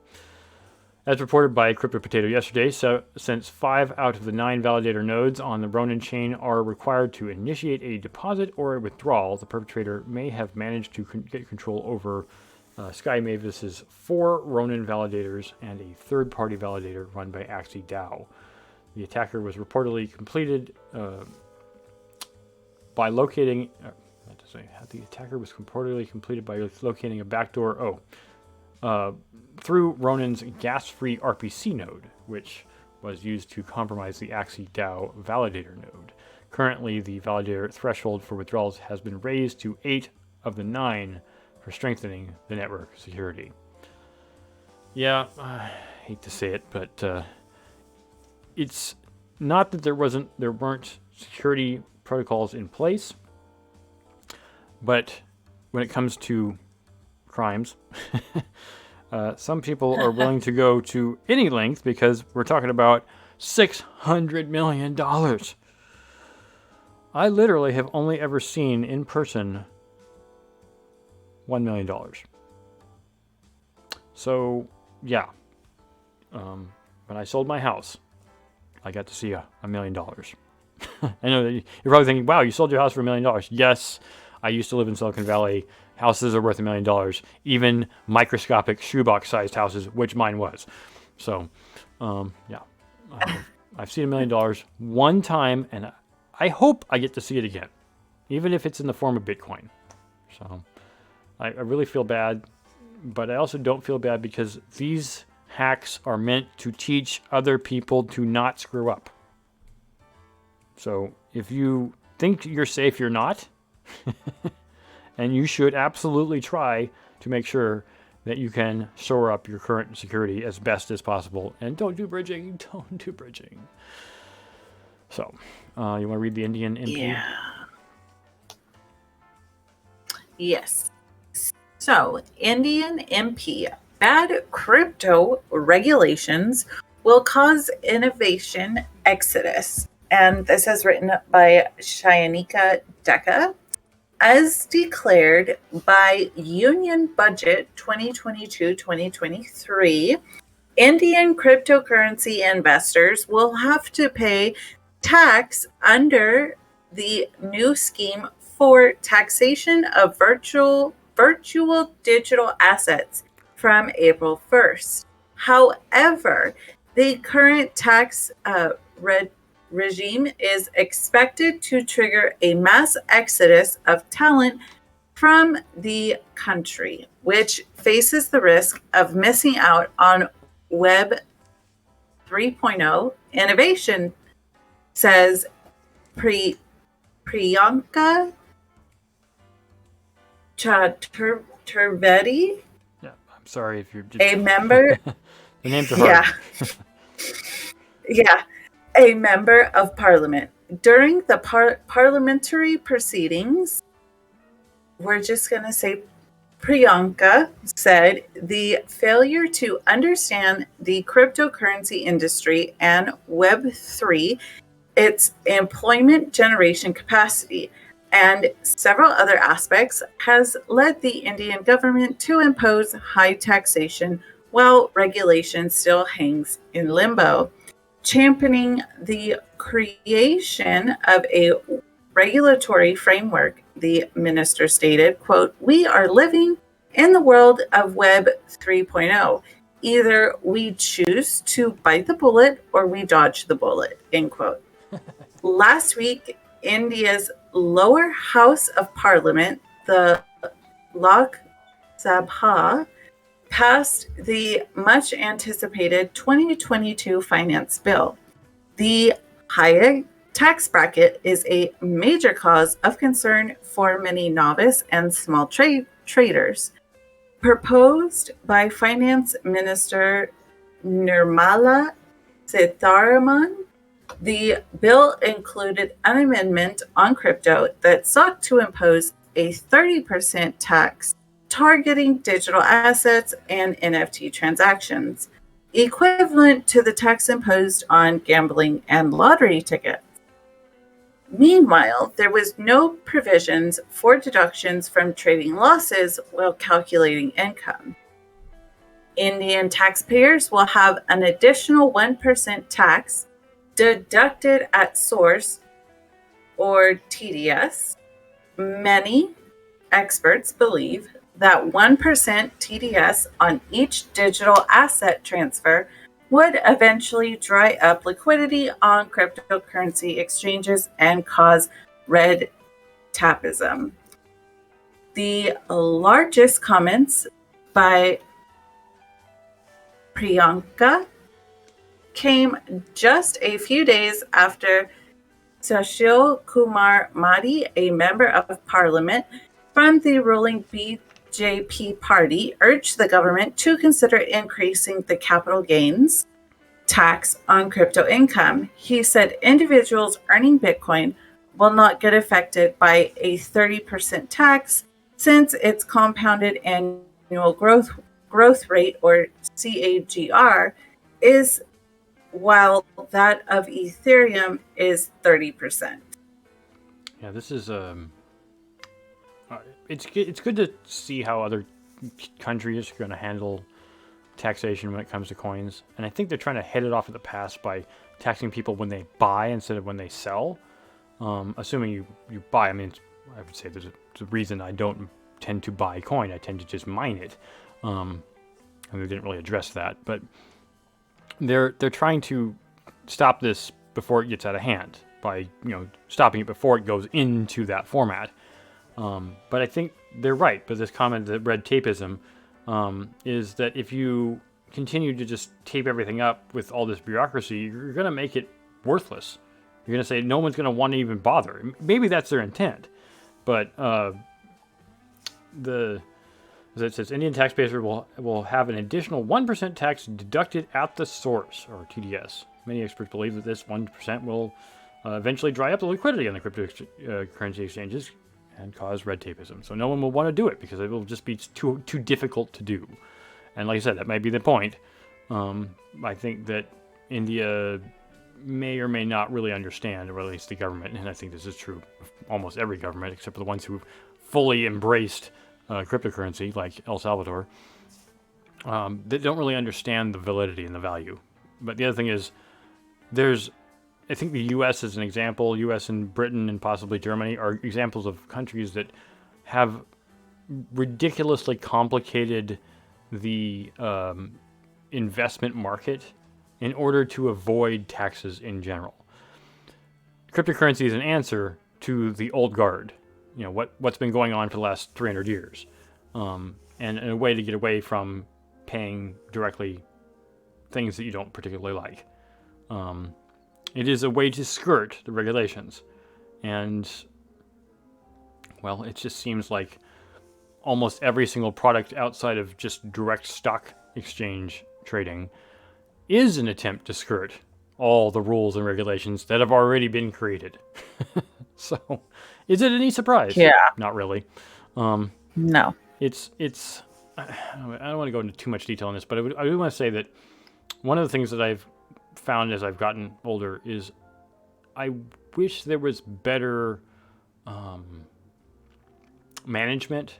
Speaker 1: As reported by Crypto Potato yesterday, since 5 out of the 9 validator nodes on the Ronin chain are required to initiate a deposit or a withdrawal, the perpetrator may have managed to get control over Sky Mavis's 4 Ronin validators and a third-party validator run by Axie DAO. The attacker was reportedly completed by locating. The attacker was reportedly completed by locating a backdoor. Through Ronin's gas-free RPC node, which was used to compromise the Axie DAO validator node. Currently, the validator threshold for withdrawals has been raised to 8 of the 9 for strengthening the network security. Yeah, I hate to say it, but it's not that there weren't security protocols in place, but when it comes to crimes, some people are willing to go to any length because we're talking about $600 million. I literally have only ever seen in person $1 million. So, yeah. When I sold my house, I got to see $1 million. I know that you're probably thinking, wow, you sold your house for $1 million. Yes, I used to live in Silicon Valley. Houses are worth $1 million, even microscopic shoebox-sized houses, which mine was. So, yeah, I've seen $1 million one time, and I hope I get to see it again, even if it's in the form of Bitcoin. So, I really feel bad, but I also don't feel bad because these hacks are meant to teach other people to not screw up. So, if you think you're safe, you're not. And you should absolutely try to make sure that you can shore up your current security as best as possible. And don't do bridging. Don't do bridging. So, you want to read the Indian MP?
Speaker 2: Yeah. Yes. So, Indian MP, bad crypto regulations will cause innovation exodus. And this is written by Shayanika Dekka. As declared by Union Budget 2022-2023, Indian cryptocurrency investors will have to pay tax under the new scheme for taxation of virtual digital assets from April 1st. However, the current tax regime is expected to trigger a mass exodus of talent from the country, which faces the risk of missing out on Web 3.0 innovation, says Priyanka Chaturvedi.
Speaker 1: Yeah, I'm sorry if you're just...
Speaker 2: a member.
Speaker 1: The names are hard.
Speaker 2: Yeah. A member of parliament. During the parliamentary proceedings, we're just going to say Priyanka said the failure to understand the cryptocurrency industry and Web3, its employment generation capacity, and several other aspects has led the Indian government to impose high taxation while regulation still hangs in limbo. Championing the creation of a regulatory framework, the minister stated, quote, "We are living in the world of Web 3.0. Either we choose to bite the bullet or we dodge the bullet," end quote. Last week, India's lower house of parliament, the Lok Sabha, passed the much-anticipated 2022 finance bill. The higher tax bracket is a major cause of concern for many novice and small traders. Proposed by Finance Minister Nirmala Sitharaman, the bill included an amendment on crypto that sought to impose a 30% tax targeting digital assets and NFT transactions, equivalent to the tax imposed on gambling and lottery tickets. Meanwhile, there was no provisions for deductions from trading losses while calculating income. Indian taxpayers will have an additional 1% tax deducted at source, or TDS. Many experts believe that 1% TDS on each digital asset transfer would eventually dry up liquidity on cryptocurrency exchanges and cause red tapeism. The largest comments by Priyanka came just a few days after Sushil Kumar Modi, a member of parliament from the ruling BJP party, urged the government to consider increasing the capital gains tax on crypto income. He said individuals earning Bitcoin will not get affected by a 30% tax since its compounded annual growth rate, or CAGR, is, while that of Ethereum is 30%.
Speaker 1: Yeah, this is it's good to see how other countries are going to handle taxation when it comes to coins, and I think they're trying to head it off at the pass by taxing people when they buy instead of when they sell. Assuming you buy, I mean, I would say there's a reason I don't tend to buy coin. I tend to just mine it, and they didn't really address that, but they're trying to stop this before it gets out of hand by stopping it before it goes into that format. But I think they're right. But this comment that red tapeism is that if you continue to just tape everything up with all this bureaucracy, you're going to make it worthless. You're going to say no one's going to want to even bother. Maybe that's their intent, but as it says, Indian taxpayers will have an additional 1% tax deducted at the source, or TDS. Many experts believe that this 1% will eventually dry up the liquidity on the cryptocurrency exchanges and cause red tapeism. So no one will want to do it because it will just be too difficult to do. And like I said, that might be the point. I think that India may or may not really understand, or at least the government, and I think this is true of almost every government except for the ones who fully embraced cryptocurrency, like El Salvador, they don't really understand the validity and the value. But the other thing is, I think the U.S. is an example. U.S. and Britain and possibly Germany are examples of countries that have ridiculously complicated the investment market in order to avoid taxes in general. Cryptocurrency is an answer to the old guard. What's been going on for the last 300 years, and a way to get away from paying directly things that you don't particularly like. It is a way to skirt the regulations, and well, it just seems like almost every single product outside of just direct stock exchange trading is an attempt to skirt all the rules and regulations that have already been created. So, is it any surprise?
Speaker 2: Yeah.
Speaker 1: Not really.
Speaker 2: No.
Speaker 1: It's. I don't want to go into too much detail on this, but I do want to say that one of the things that I've found as I've gotten older is I wish there was better management.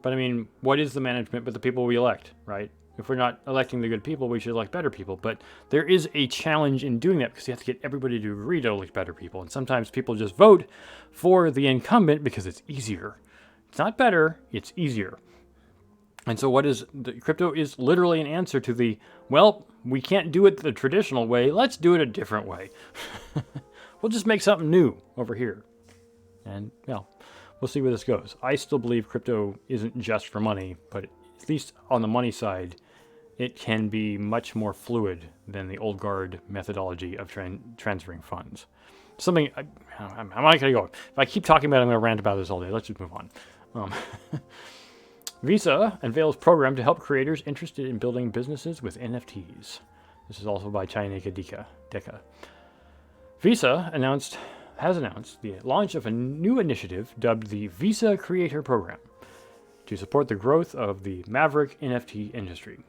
Speaker 1: But I mean, what is the management but the people we elect, right? If we're not electing the good people, we should elect better people. But there is a challenge in doing that because you have to get everybody to agree to elect better people. And sometimes people just vote for the incumbent because it's easier. It's not better, it's easier. And so crypto is literally an answer to the, well, we can't do it the traditional way, let's do it a different way. We'll just make something new over here. And, well, we'll see where this goes. I still believe crypto isn't just for money, but at least on the money side, it can be much more fluid than the old guard methodology of transferring funds. something. I'm not going to go. If I keep talking about it, I'm going to rant about this all day. Let's just move on. Visa unveils program to help creators interested in building businesses with NFTs. This is also by Chayineka Deka. Visa has announced the launch of a new initiative dubbed the Visa Creator Program to support the growth of the maverick NFT industry.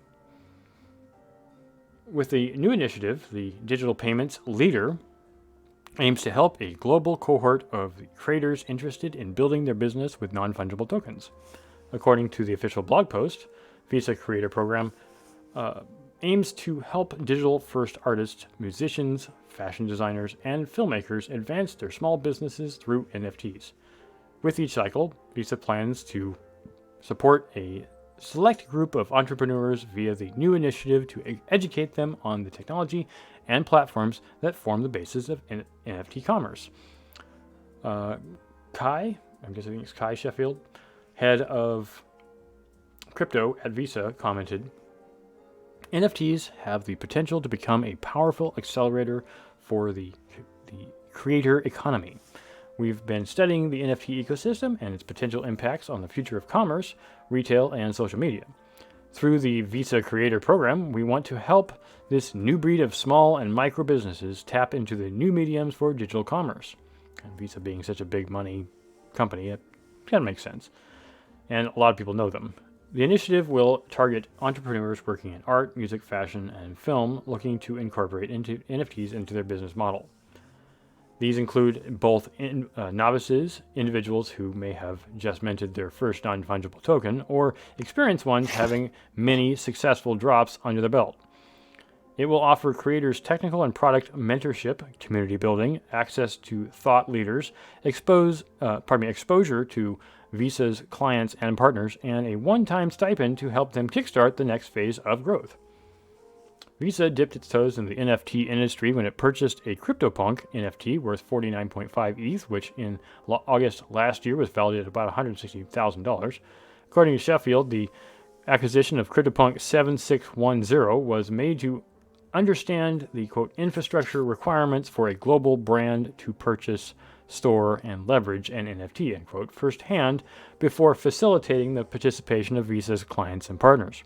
Speaker 1: With the new initiative, the digital payments leader aims to help a global cohort of creators interested in building their business with non-fungible tokens. According to the official blog post, Visa Creator Program aims to help digital-first artists, musicians, fashion designers, and filmmakers advance their small businesses through NFTs. With each cycle, Visa plans to support a select group of entrepreneurs via the new initiative to educate them on the technology and platforms that form the basis of NFT commerce. Kai Sheffield, head of crypto at Visa, commented, NFTs have the potential to become a powerful accelerator for the creator economy. We've been studying the NFT ecosystem and its potential impacts on the future of commerce, retail, and social media. Through the Visa Creator Program, we want to help this new breed of small and micro businesses tap into the new mediums for digital commerce. And Visa being such a big money company, it kind of makes sense. And a lot of people know them. The initiative will target entrepreneurs working in art, music, fashion, and film looking to incorporate NFTs into their business model. These include both novices, individuals who may have just minted their first non-fungible token, or experienced ones having many successful drops under their belt. It will offer creators technical and product mentorship, community building, access to thought leaders, exposure to Visa's clients and partners, and a one-time stipend to help them kickstart the next phase of growth. Visa dipped its toes in the NFT industry when it purchased a CryptoPunk NFT worth 49.5 ETH, which in August last year was valued at about $160,000. According to Sheffield, the acquisition of CryptoPunk 7610 was made to understand the, quote, infrastructure requirements for a global brand to purchase, store, and leverage an NFT, end quote, firsthand before facilitating the participation of Visa's clients and partners.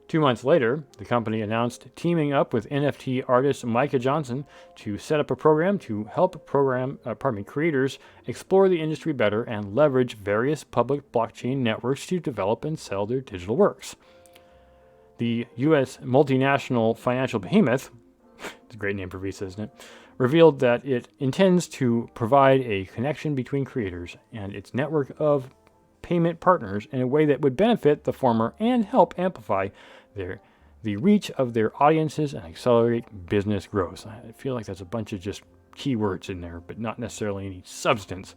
Speaker 1: 2 months later, the company announced teaming up with NFT artist Micah Johnson to set up a program to help creators explore the industry better and leverage various public blockchain networks to develop and sell their digital works. The U.S. multinational financial behemoth, it's a great name for Visa, isn't it, revealed that it intends to provide a connection between creators and its network of payment partners in a way that would benefit the former and help amplify the reach of their audiences and accelerate business growth. I feel like that's a bunch of just keywords in there, but not necessarily any substance.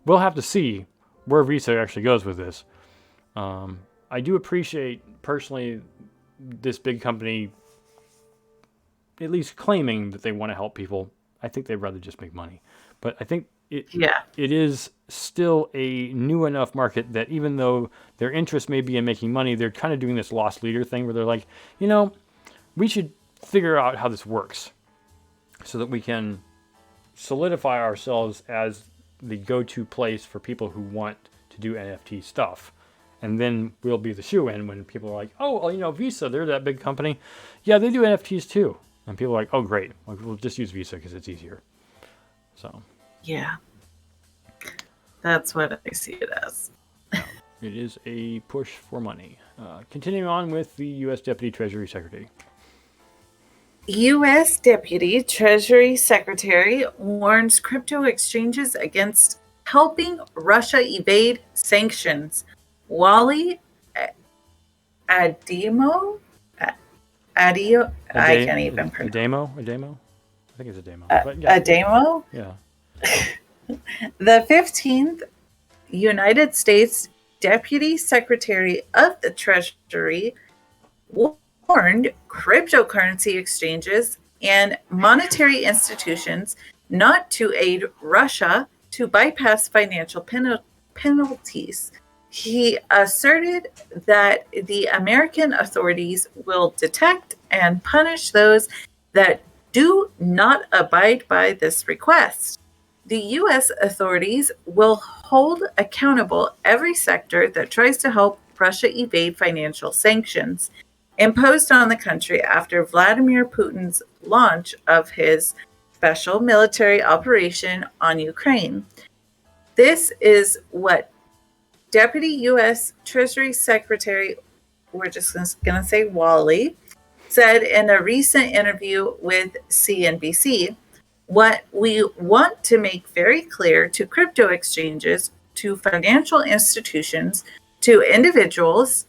Speaker 1: We'll have to see where Visa actually goes with this. I do appreciate, personally, this big company at least claiming that they want to help people. I think they'd rather just make money. But I think it is still a new enough market that even though their interest may be in making money, they're kind of doing this lost leader thing where they're like, we should figure out how this works so that we can solidify ourselves as the go-to place for people who want to do NFT stuff. And then we'll be the shoe-in when people are like, oh, well, Visa, they're that big company. Yeah, they do NFTs too. And people are like, oh, great. We'll just use Visa because it's easier. So.
Speaker 2: Yeah. That's what I see it as.
Speaker 1: It is a push for money. Continuing on with the U.S. Deputy Treasury Secretary.
Speaker 2: U.S. Deputy Treasury Secretary warns crypto exchanges against helping Russia evade sanctions. Wally Ademo? I can't even pronounce.
Speaker 1: Ademo? I think it's Ademo.
Speaker 2: Ademo?
Speaker 1: Yeah.
Speaker 2: The 15th United States Deputy Secretary of the Treasury warned cryptocurrency exchanges and monetary institutions not to aid Russia to bypass financial penalties. He asserted that the American authorities will detect and punish those that do not abide by this request, the U.S. authorities will hold accountable every sector that tries to help Russia evade financial sanctions imposed on the country after Vladimir Putin's launch of his special military operation on Ukraine. This is what Deputy U.S. Treasury Secretary, we're just going to say Wally, said in a recent interview with CNBC. What we want to make very clear to crypto exchanges, to financial institutions, to individuals,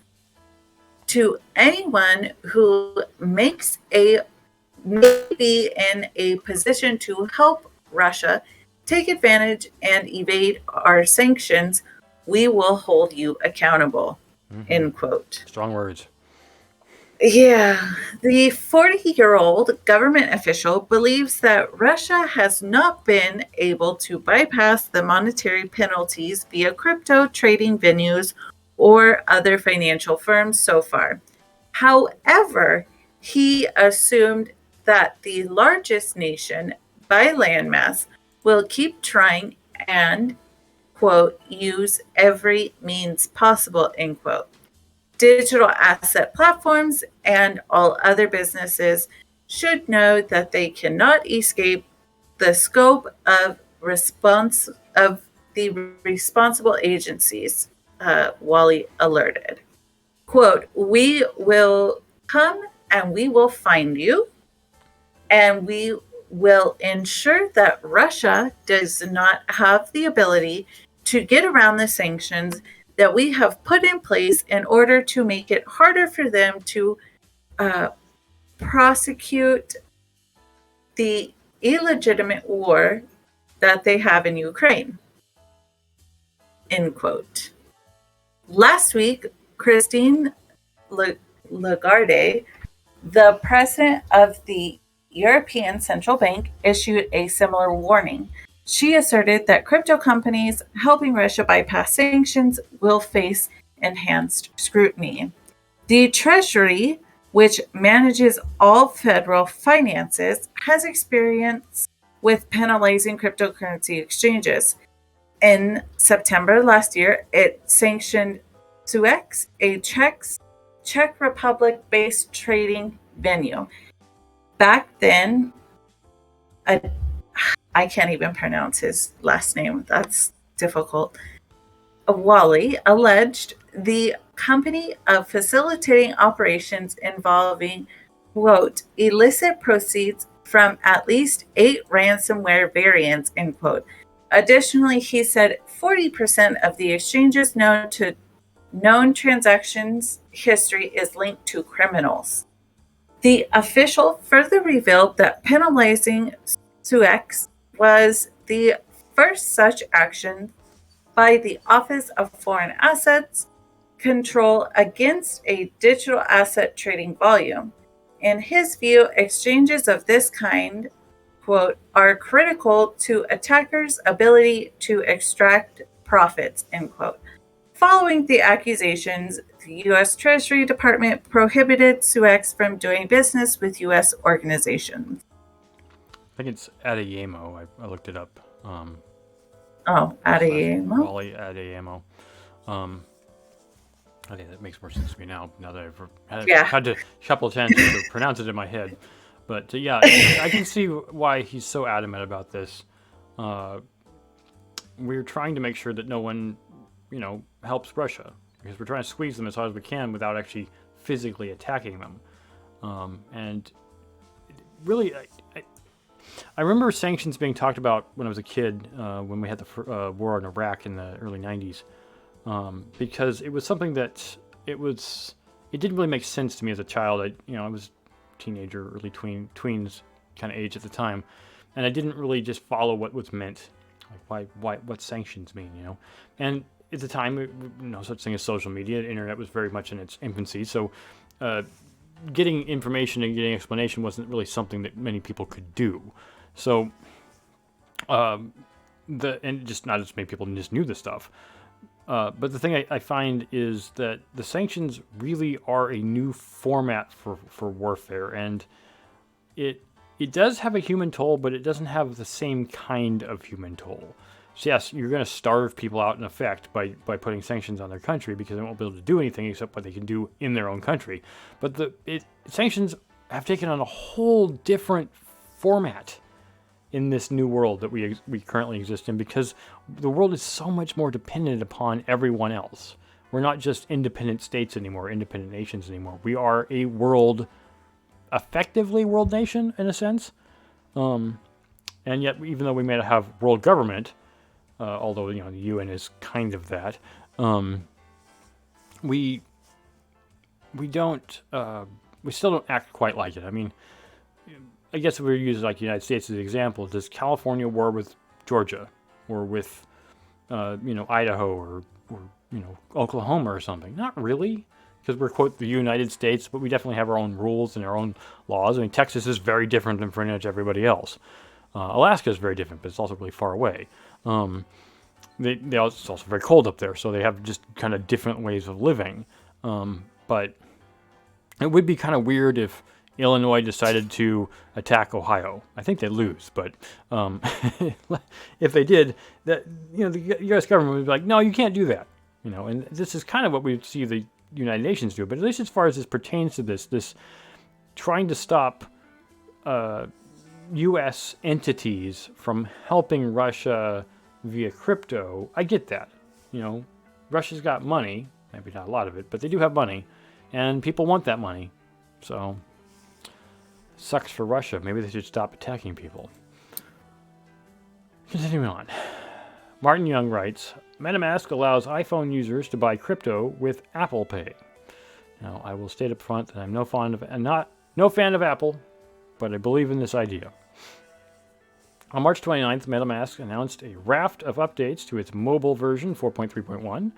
Speaker 2: to anyone who may be in a position to help Russia take advantage and evade our sanctions, we will hold you accountable, end quote.
Speaker 1: Strong words.
Speaker 2: Yeah, the 40-year-old government official believes that Russia has not been able to bypass the monetary penalties via crypto trading venues or other financial firms so far. However, he assumed that the largest nation by landmass will keep trying and, quote, use every means possible, end quote. Digital asset platforms and all other businesses should know that they cannot escape the scope of the responsible agencies, Wally alerted. Quote, we will come and we will find you, and we will ensure that Russia does not have the ability to get around the sanctions that we have put in place in order to make it harder for them to prosecute the illegitimate war that they have in Ukraine, end quote. Last week, Christine Lagarde, the president of the European Central Bank, issued a similar warning. She asserted that crypto companies helping Russia bypass sanctions will face enhanced scrutiny. The Treasury, which manages all federal finances, has experience with penalizing cryptocurrency exchanges. In September last year, it sanctioned Suex, a Czech Republic-based trading venue. Back then, I can't even pronounce his last name. That's difficult. Wally alleged the company of facilitating operations involving, quote, illicit proceeds from at least 8 ransomware variants, end quote. Additionally, he said 40% of the exchanges known transactions history is linked to criminals. The official further revealed that penalizing Suex was the first such action by the Office of Foreign Assets Control against a digital asset trading volume. In his view, exchanges of this kind, quote, are critical to attackers' ability to extract profits, end quote. Following the accusations, the U.S. Treasury Department prohibited Suex from doing business with U.S. organizations.
Speaker 1: I think it's Adeyemo. I looked it up.
Speaker 2: Adeyemo?
Speaker 1: Wally Adeyemo. I think that makes more sense to me now that I've had to couple times to pronounce it in my head. But yeah, I can see why he's so adamant about this. We're trying to make sure that no one, helps Russia, because we're trying to squeeze them as hard as we can without actually physically attacking them. And really, I remember sanctions being talked about when I was a kid, when we had the war in Iraq in the early 90s, because it was something that it didn't really make sense to me as a child. I was a teenager, early tweens kind of age at the time, and I didn't really just follow what was meant, like what sanctions mean, And at the time, no such thing as social media. The internet was very much in its infancy, so getting information and getting explanation wasn't really something that many people could do. So, and just not as many people just knew this stuff. But the thing I find is that the sanctions really are a new format for warfare, and it it does have a human toll, but it doesn't have the same kind of human toll. So yes, you're going to starve people out in effect by putting sanctions on their country because they won't be able to do anything except what they can do in their own country. But sanctions have taken on a whole different format in this new world that we currently exist in, because the world is so much more dependent upon everyone else. We're not just independent states anymore, independent nations anymore. We are a effectively world nation in a sense. And yet, even though we may not have world government, although the UN is kind of that, we still don't act quite like it. I mean, I guess if we were using like the United States as an example, does California war with Georgia or with Idaho or Oklahoma or something? Not really, because we're quote the United States, but we definitely have our own rules and our own laws. I mean, Texas is very different than pretty much everybody else. Alaska is very different, but it's also really far away. It's also very cold up there, so they have just kind of different ways of living. But it would be kind of weird if Illinois decided to attack Ohio. I think they'd lose, but if they did, the U.S. government would be like, no, you can't do that. And this is kind of what we see the United Nations do. But at least as far as this pertains to this trying to stop U.S. entities from helping Russia via crypto, I get that. Russia's got money, maybe not a lot of it, but they do have money, and people want that money. So, sucks for Russia. Maybe they should stop attacking people. Continuing on. Martin Young writes, MetaMask allows iPhone users to buy crypto with Apple Pay. Now, I will state up front that I'm no fan of Apple, but I believe in this idea. On March 29th, MetaMask announced a raft of updates to its mobile version 4.3.1,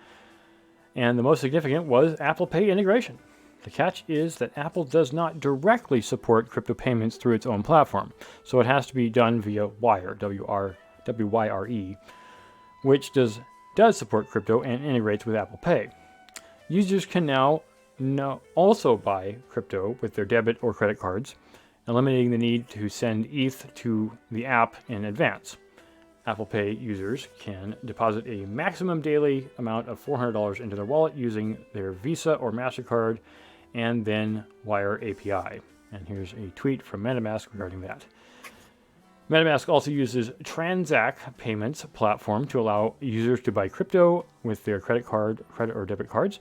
Speaker 1: and the most significant was Apple Pay integration. The catch is that Apple does not directly support crypto payments through its own platform, so it has to be done via Wire, W-Y-R-E, which does support crypto and integrates with Apple Pay. Users can now also buy crypto with their debit or credit cards, eliminating the need to send ETH to the app in advance. Apple Pay users can deposit a maximum daily amount of $400 into their wallet using their Visa or MasterCard and then Wire API. And here's a tweet from MetaMask regarding that. MetaMask also uses Transact Payments platform to allow users to buy crypto with their credit or debit cards.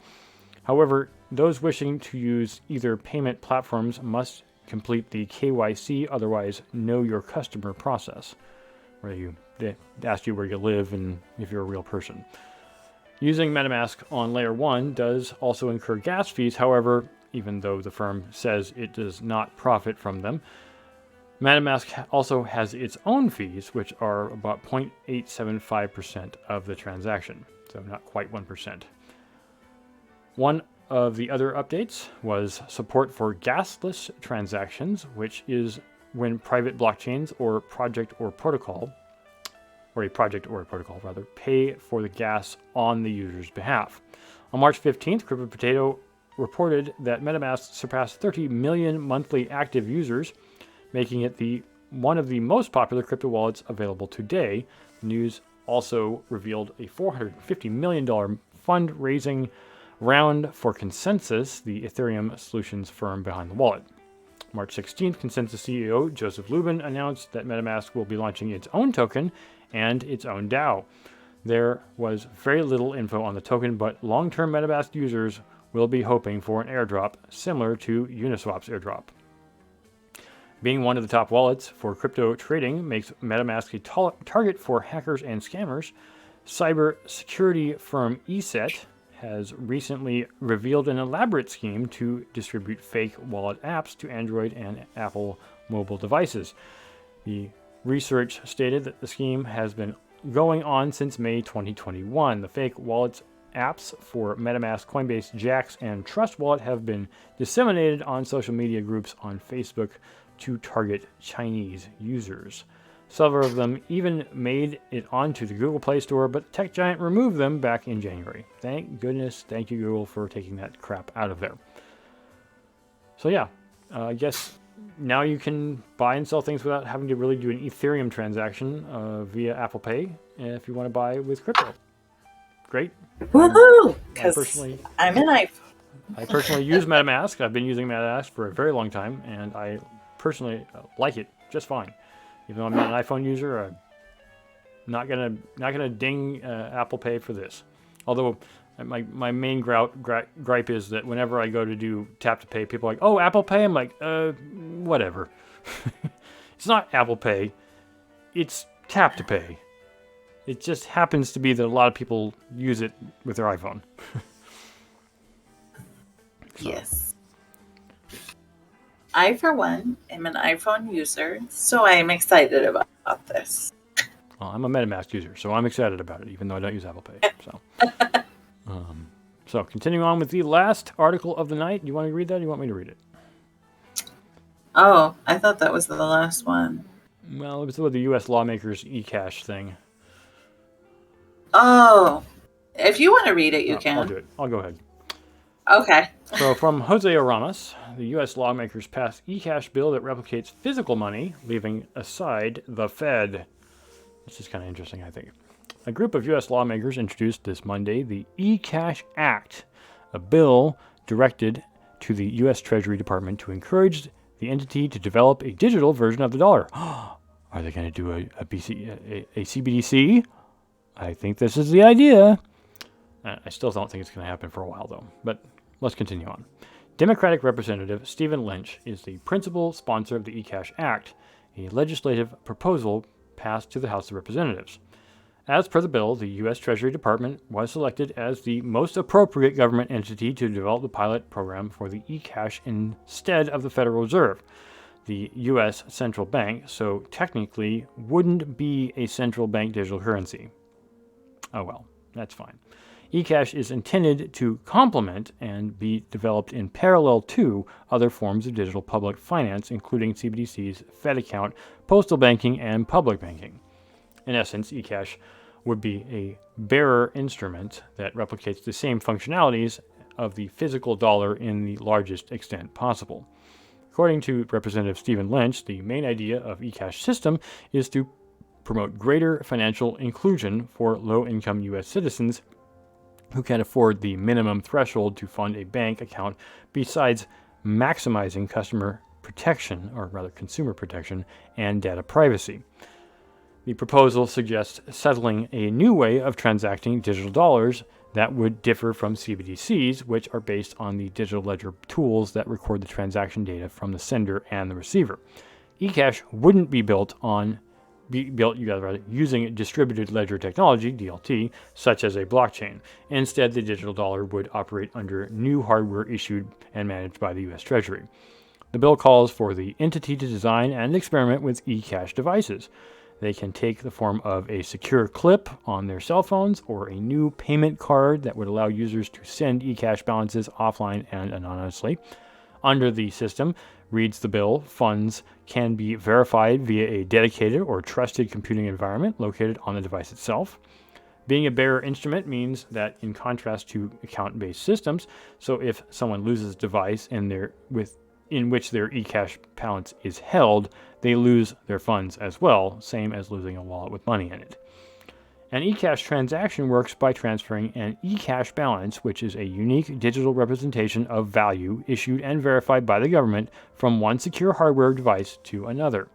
Speaker 1: However, those wishing to use either payment platforms must complete the KYC, otherwise Know Your Customer process, where they ask you where you live and if you're a real person. Using MetaMask on Layer 1 does also incur gas fees. However, even though the firm says it does not profit from them, MetaMask also has its own fees, which are about 0.875% of the transaction, so not quite 1%. One of the other updates was support for gasless transactions, which is when private blockchains or a project or a protocol pay for the gas on the user's behalf. On March 15th, Crypto Potato reported that MetaMask surpassed 30 million monthly active users, making it one of the most popular crypto wallets available today. The news also revealed a $450 million fundraising round for Consensus, the Ethereum solutions firm behind the wallet. March 16th, Consensus CEO Joseph Lubin announced that MetaMask will be launching its own token and its own DAO. There was very little info on the token, but long-term MetaMask users will be hoping for an airdrop similar to Uniswap's airdrop. Being one of the top wallets for crypto trading makes MetaMask a target for hackers and scammers. Cybersecurity firm ESET has recently revealed an elaborate scheme to distribute fake wallet apps to Android and Apple mobile devices. The research stated that the scheme has been going on since May 2021. The fake wallets apps for MetaMask, Coinbase, Jaxx, and Trust Wallet have been disseminated on social media groups on Facebook to target Chinese users. Several of them even made it onto the Google Play Store, but the tech giant removed them back in January. Thank goodness. Thank you, Google, for taking that crap out of there. So yeah, I guess now you can buy and sell things without having to really do an Ethereum transaction via Apple Pay if you want to buy with crypto. Great.
Speaker 2: Woohoo! Because I'm an iPhone.
Speaker 1: I personally use MetaMask. I've been using MetaMask for a very long time, and I personally like it just fine. Even though I'm not an iPhone user, I'm not gonna ding Apple Pay for this. Although my main gripe is that whenever I go to do tap to pay, people are like, "Oh, Apple Pay." I'm like, whatever. It's not Apple Pay. It's tap to pay. It just happens to be that a lot of people use it with their iPhone.
Speaker 2: Yes. I, for one, am an iPhone user, so I am excited about this.
Speaker 1: Well, I'm a MetaMask user, so I'm excited about it, even though I don't use Apple Pay. So continuing on with the last article of the night. Do you want to read that, or do you want me to read it?
Speaker 2: Oh, I thought that was the last one.
Speaker 1: Well, it was with the U.S. lawmakers e-cash thing.
Speaker 2: Oh, if you want to read it, you can.
Speaker 1: I'll do it. I'll go ahead.
Speaker 2: Okay.
Speaker 1: So from Jose Ramos, the U.S. lawmakers passed e-cash bill that replicates physical money, leaving aside the Fed. This is kind of interesting, I think. A group of U.S. lawmakers introduced this Monday the e-cash Act, a bill directed to the U.S. Treasury Department to encourage the entity to develop a digital version of the dollar. Are they going to do a CBDC? I think this is the idea. I still don't think it's going to happen for a while, though. But let's continue on. Democratic Representative Stephen Lynch is the principal sponsor of the eCash Act, a legislative proposal passed to the House of Representatives. As per the bill, the U.S. Treasury Department was selected as the most appropriate government entity to develop the pilot program for the eCash instead of the Federal Reserve, the U.S. central bank, so technically wouldn't be a central bank digital currency. Oh well, that's fine. eCash is intended to complement and be developed in parallel to other forms of digital public finance, including CBDCs, Fed account, postal banking, and public banking. In essence, eCash would be a bearer instrument that replicates the same functionalities of the physical dollar in the largest extent possible. According to Representative Stephen Lynch, the main idea of eCash system is to promote greater financial inclusion for low-income U.S. citizens who can afford the minimum threshold to fund a bank account, besides maximizing customer protection, or rather consumer protection, and data privacy. The proposal suggests settling a new way of transacting digital dollars that would differ from CBDCs, which are based on the digital ledger tools that record the transaction data from the sender and the receiver. eCash wouldn't be built using distributed ledger technology, DLT, such as a blockchain. Instead, the digital dollar would operate under new hardware issued and managed by the U.S. Treasury. The bill calls for the entity to design and experiment with eCash devices. They can take the form of a secure clip on their cell phones or a new payment card that would allow users to send eCash balances offline and anonymously. Under the system, reads the bill, funds can be verified via a dedicated or trusted computing environment located on the device itself. Being a bearer instrument means that, in contrast to account-based systems, so if someone loses a device in which their eCash balance is held, they lose their funds as well, same as losing a wallet with money in it. An eCash transaction works by transferring an eCash balance, which is a unique digital representation of value issued and verified by the government, from one secure hardware device to another.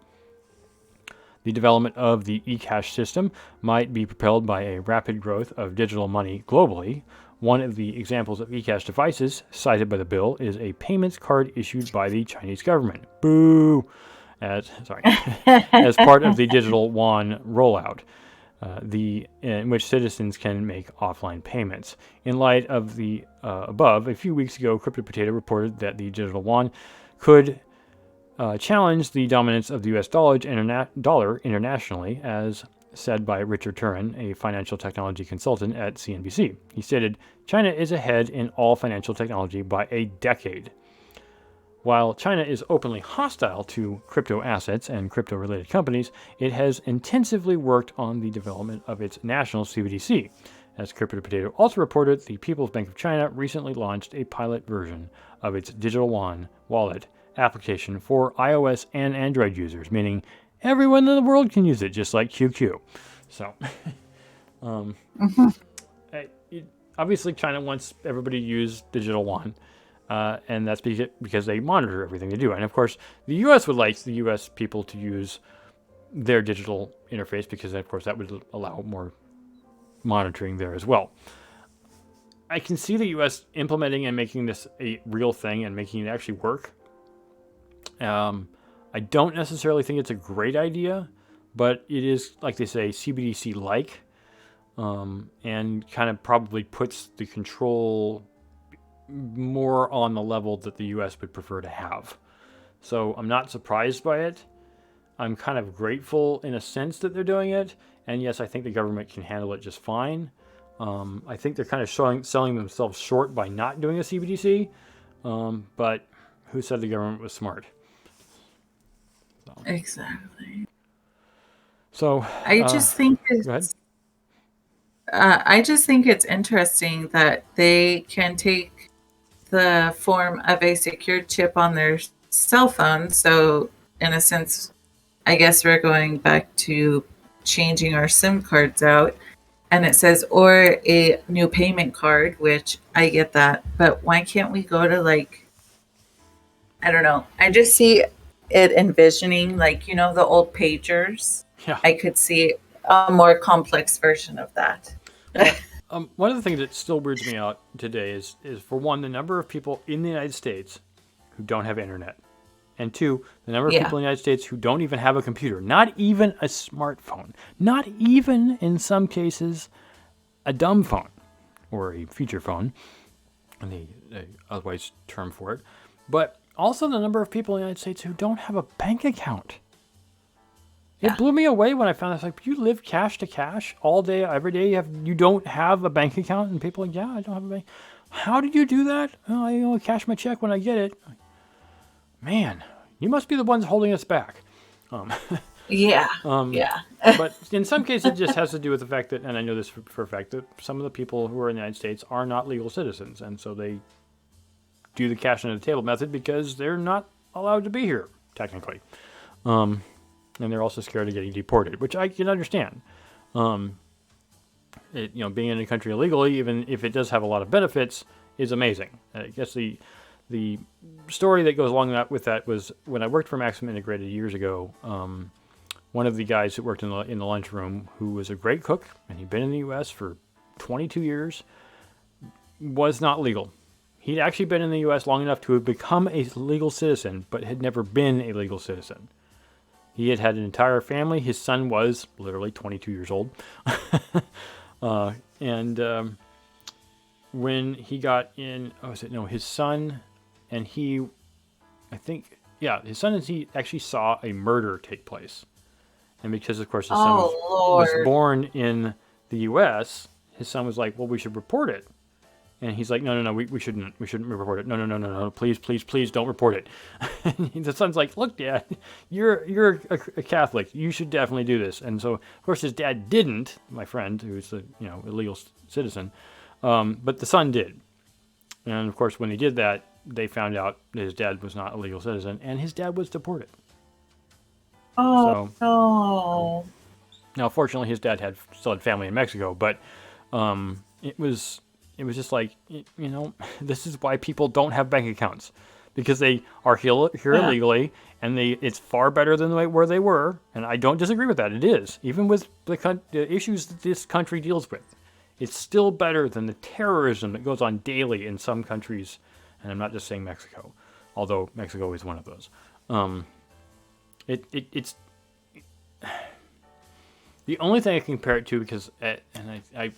Speaker 1: The development of the eCash system might be propelled by a rapid growth of digital money globally. One of the examples of eCash devices cited by the bill is a payments card issued by the Chinese government. Boo! As part of the digital yuan rollout. In which citizens can make offline payments. In light of the above, a few weeks ago, Crypto Potato reported that the digital yuan could challenge the dominance of the U.S. dollar internationally, as said by Richard Turin, a financial technology consultant at CNBC. He stated, "China is ahead in all financial technology by a decade." While China is openly hostile to crypto assets and crypto-related companies, it has intensively worked on the development of its national CBDC. As Crypto Potato also reported, the People's Bank of China recently launched a pilot version of its digital yuan wallet application for iOS and Android users, meaning everyone in the world can use it, just like QQ. So, obviously China wants everybody to use Digital Yuan, and that's because they monitor everything they do. And of course, the U.S. would like the U.S. people to use their digital interface because, of course, that would allow more monitoring there as well. I can see the U.S. implementing and making this a real thing and making it actually work. I don't necessarily think it's a great idea, but it is, like they say, CBDC-like, and kind of probably puts the control more on the level that the U.S. would prefer to have. So I'm not surprised by it. I'm kind of grateful in a sense that they're doing it. And yes, I think the government can handle it just fine. I think they're kind of selling themselves short by not doing a CBDC. But who said the government was smart? So.
Speaker 2: Exactly.
Speaker 1: So
Speaker 2: I just think it's interesting that they can take the form of a secured chip on their cell phone. So in a sense, I guess we're going back to changing our SIM cards out, and it says, or a new payment card, which I get that. But why can't we go to, like, I don't know. I just see it envisioning, like, the old pagers.
Speaker 1: Yeah.
Speaker 2: I could see a more complex version of that.
Speaker 1: Well, one of the things that still weirds me out today is for one, the number of people in the United States who don't have internet. And two, the number of people in the United States who don't even have a computer, not even a smartphone, not even, in some cases, a dumb phone or a feature phone, and the otherwise term for it, but also the number of people in the United States who don't have a bank account. It blew me away when I found this. Like, you live cash to cash all day, every day. You don't have a bank account, and people are like, yeah, I don't have a bank. How did you do that? Oh, I only cash my check when I get it. Man, you must be the ones holding us back.
Speaker 2: Yeah.
Speaker 1: But in some cases, it just has to do with the fact that, and I know this for a fact, that some of the people who are in the United States are not legal citizens, and so they do the cash under the table method because they're not allowed to be here, technically. And they're also scared of getting deported, which I can understand. Being in a country illegally, even if it does have a lot of benefits, is amazing. I guess the story that goes along with that was when I worked for Maximum Integrated years ago. One of the guys that worked in the lunchroom, who was a great cook, and he'd been in the U.S. for 22 years, was not legal. He'd actually been in the U.S. long enough to have become a legal citizen, but had never been a legal citizen. He had an entire family. His son was literally 22 years old. When he got in, his son and he, his son and he actually saw a murder take place. And because, of course, his son was born in the U.S., his son was like, well, we should report it. And he's like, no, we shouldn't report it. No, please don't report it. And the son's like, look, Dad, you're a Catholic. You should definitely do this. And so, of course, his dad didn't, my friend, who's a legal citizen, but the son did. And, of course, when he did that, they found out that his dad was not a legal citizen, and his dad was deported.
Speaker 2: No.
Speaker 1: Now, fortunately, his dad still had family in Mexico, but it was just like, this is why people don't have bank accounts, because they are here illegally, and it's far better than where they were. And I don't disagree with that. It is, even with the issues that this country deals with, it's still better than the terrorism that goes on daily in some countries. And I'm not just saying Mexico, although Mexico is one of those. It's the only thing I can compare it to, because, I'm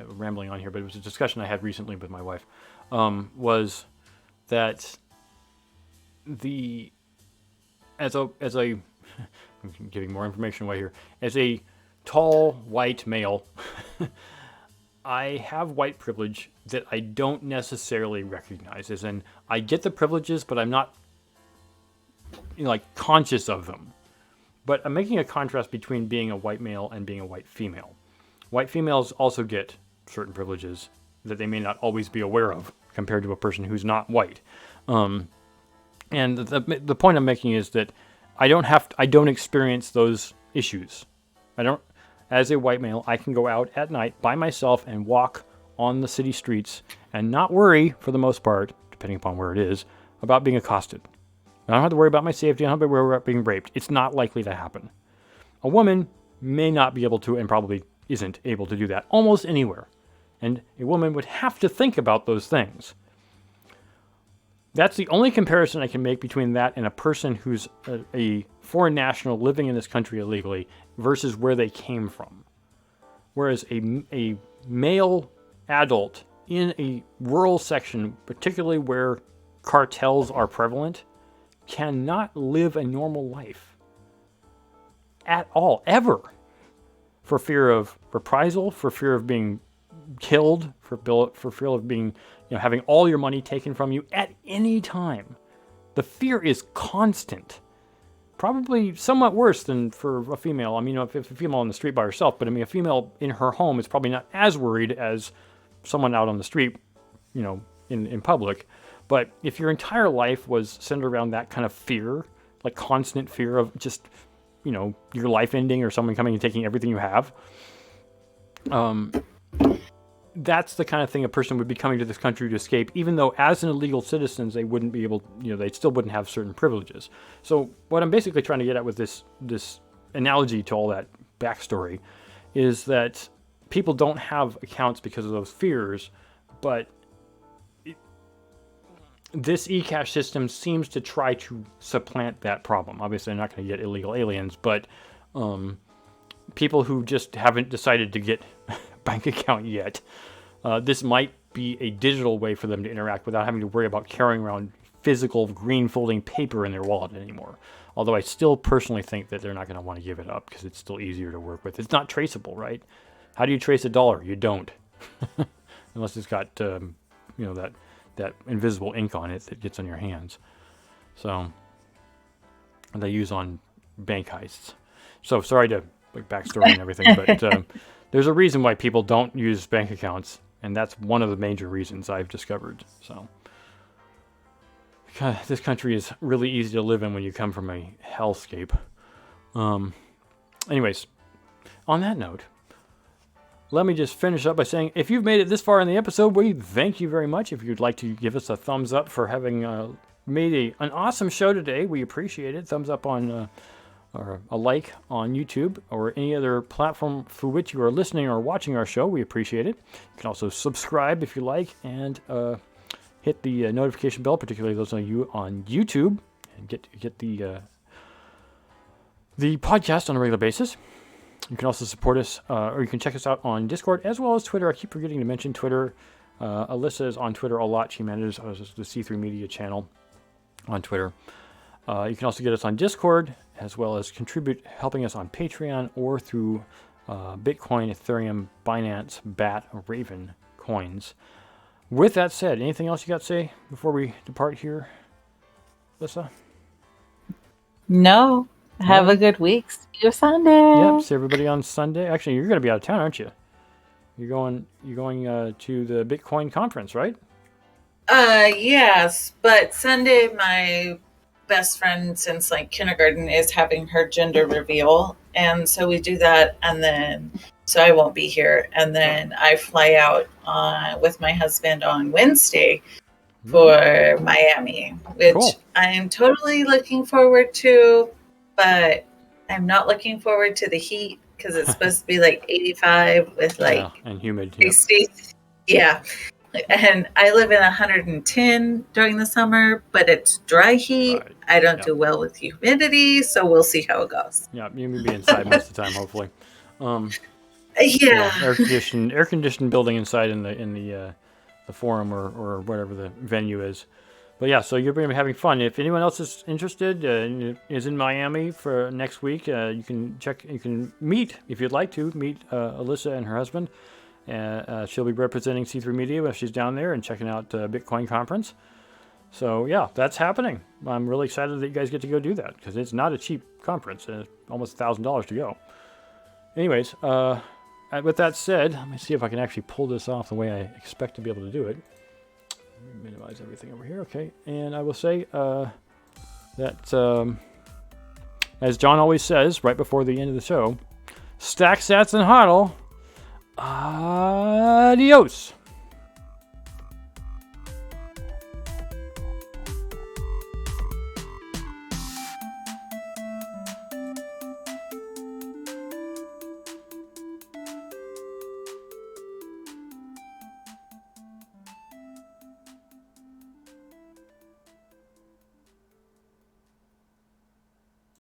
Speaker 1: rambling on here, but it was a discussion I had recently with my wife, was that as a I'm giving more information away here, as a tall white male, I have white privilege that I don't necessarily recognize. As in, I get the privileges, but I'm not conscious of them. But I'm making a contrast between being a white male and being a white female. White females also get certain privileges that they may not always be aware of compared to a person who's not white. And And the point I'm making is that I don't experience those issues. As a white male, I can go out at night by myself and walk on the city streets and not worry, for the most part, depending upon where it is, about being accosted. I don't have to worry about my safety. I don't have to worry about being raped. It's not likely to happen. A woman may not be able to, and probably isn't able to do that almost anywhere. And a woman would have to think about those things. That's the only comparison I can make between that and a person who's a foreign national living in this country illegally versus where they came from. Whereas a male adult in a rural section, particularly where cartels are prevalent, cannot live a normal life at all, ever, for fear of reprisal, for fear of being killed, for fear of being, having all your money taken from you at any time. The fear is constant. Probably somewhat worse than for a female. I mean, if a female on the street by herself, but I mean, a female in her home is probably not as worried as someone out on the street, in public. But if your entire life was centered around that kind of fear, like constant fear of just, your life ending or someone coming and taking everything you have, that's the kind of thing a person would be coming to this country to escape, even though as an illegal citizens, they wouldn't be able, they still wouldn't have certain privileges. So what I'm basically trying to get at with this analogy to all that backstory is that people don't have accounts because of those fears, but this eCash system seems to try to supplant that problem. Obviously, they're not going to get illegal aliens, but people who just haven't decided to get a bank account yet, this might be a digital way for them to interact without having to worry about carrying around physical green folding paper in their wallet anymore. Although I still personally think that they're not going to want to give it up because it's still easier to work with. It's not traceable, right? How do you trace $1? You don't. Unless it's got, that invisible ink on it that gets on your hands. So, they use on bank heists. So, sorry to backstory and everything, but there's a reason why people don't use bank accounts, and that's one of the major reasons I've discovered. So, this country is really easy to live in when you come from a hellscape. Anyways, on that note, let me just finish up by saying, if you've made it this far in the episode, we thank you very much. If you'd like to give us a thumbs up for having made an awesome show today, we appreciate it. Thumbs up on or a like on YouTube or any other platform for which you are listening or watching our show, we appreciate it. You can also subscribe if you like and hit the notification bell, particularly those of you on YouTube, and get the podcast on a regular basis. You can also support us, or you can check us out on Discord as well as Twitter. I keep forgetting to mention Twitter. Alyssa is on Twitter a lot. She manages the C3 Media channel on Twitter. You can also get us on Discord, as well as contribute helping us on Patreon or through Bitcoin, Ethereum, Binance, BAT, or Raven coins. With that said, anything else you got to say before we depart here, Alyssa?
Speaker 2: No. Have a good week. See you Sunday.
Speaker 1: Yep. See everybody on Sunday. Actually, you're going to be out of town, aren't you? You're going to the Bitcoin conference, right?
Speaker 2: Yes, but Sunday my best friend since kindergarten is having her gender reveal, and so we do that, and then so I won't be here, and then I fly out with my husband on Wednesday for Miami, which I'm totally looking forward to. But I'm not looking forward to the heat because it's supposed to be 85 with
Speaker 1: and humid.
Speaker 2: 60. Yeah. And I live in 110 during the summer, but it's dry heat. Right. I don't do well with humidity, so we'll see how it goes.
Speaker 1: Yeah, you may be inside most of the time, hopefully.
Speaker 2: Yeah.
Speaker 1: Air conditioned building inside in the forum or whatever the venue is. But yeah, so you're going to be having fun. If anyone else is interested, is in Miami for next week, you can meet, if you'd like to, Alyssa and her husband. She'll be representing C3 Media if she's down there and checking out Bitcoin conference. So yeah, that's happening. I'm really excited that you guys get to go do that because it's not a cheap conference. Almost $1,000 to go. Anyways, with that said, let me see if I can actually pull this off the way I expect to be able to do it. Minimize everything over here. Okay. And I will say, That, as John always says right before the end of the show, stack, sats, and hodl. Adios.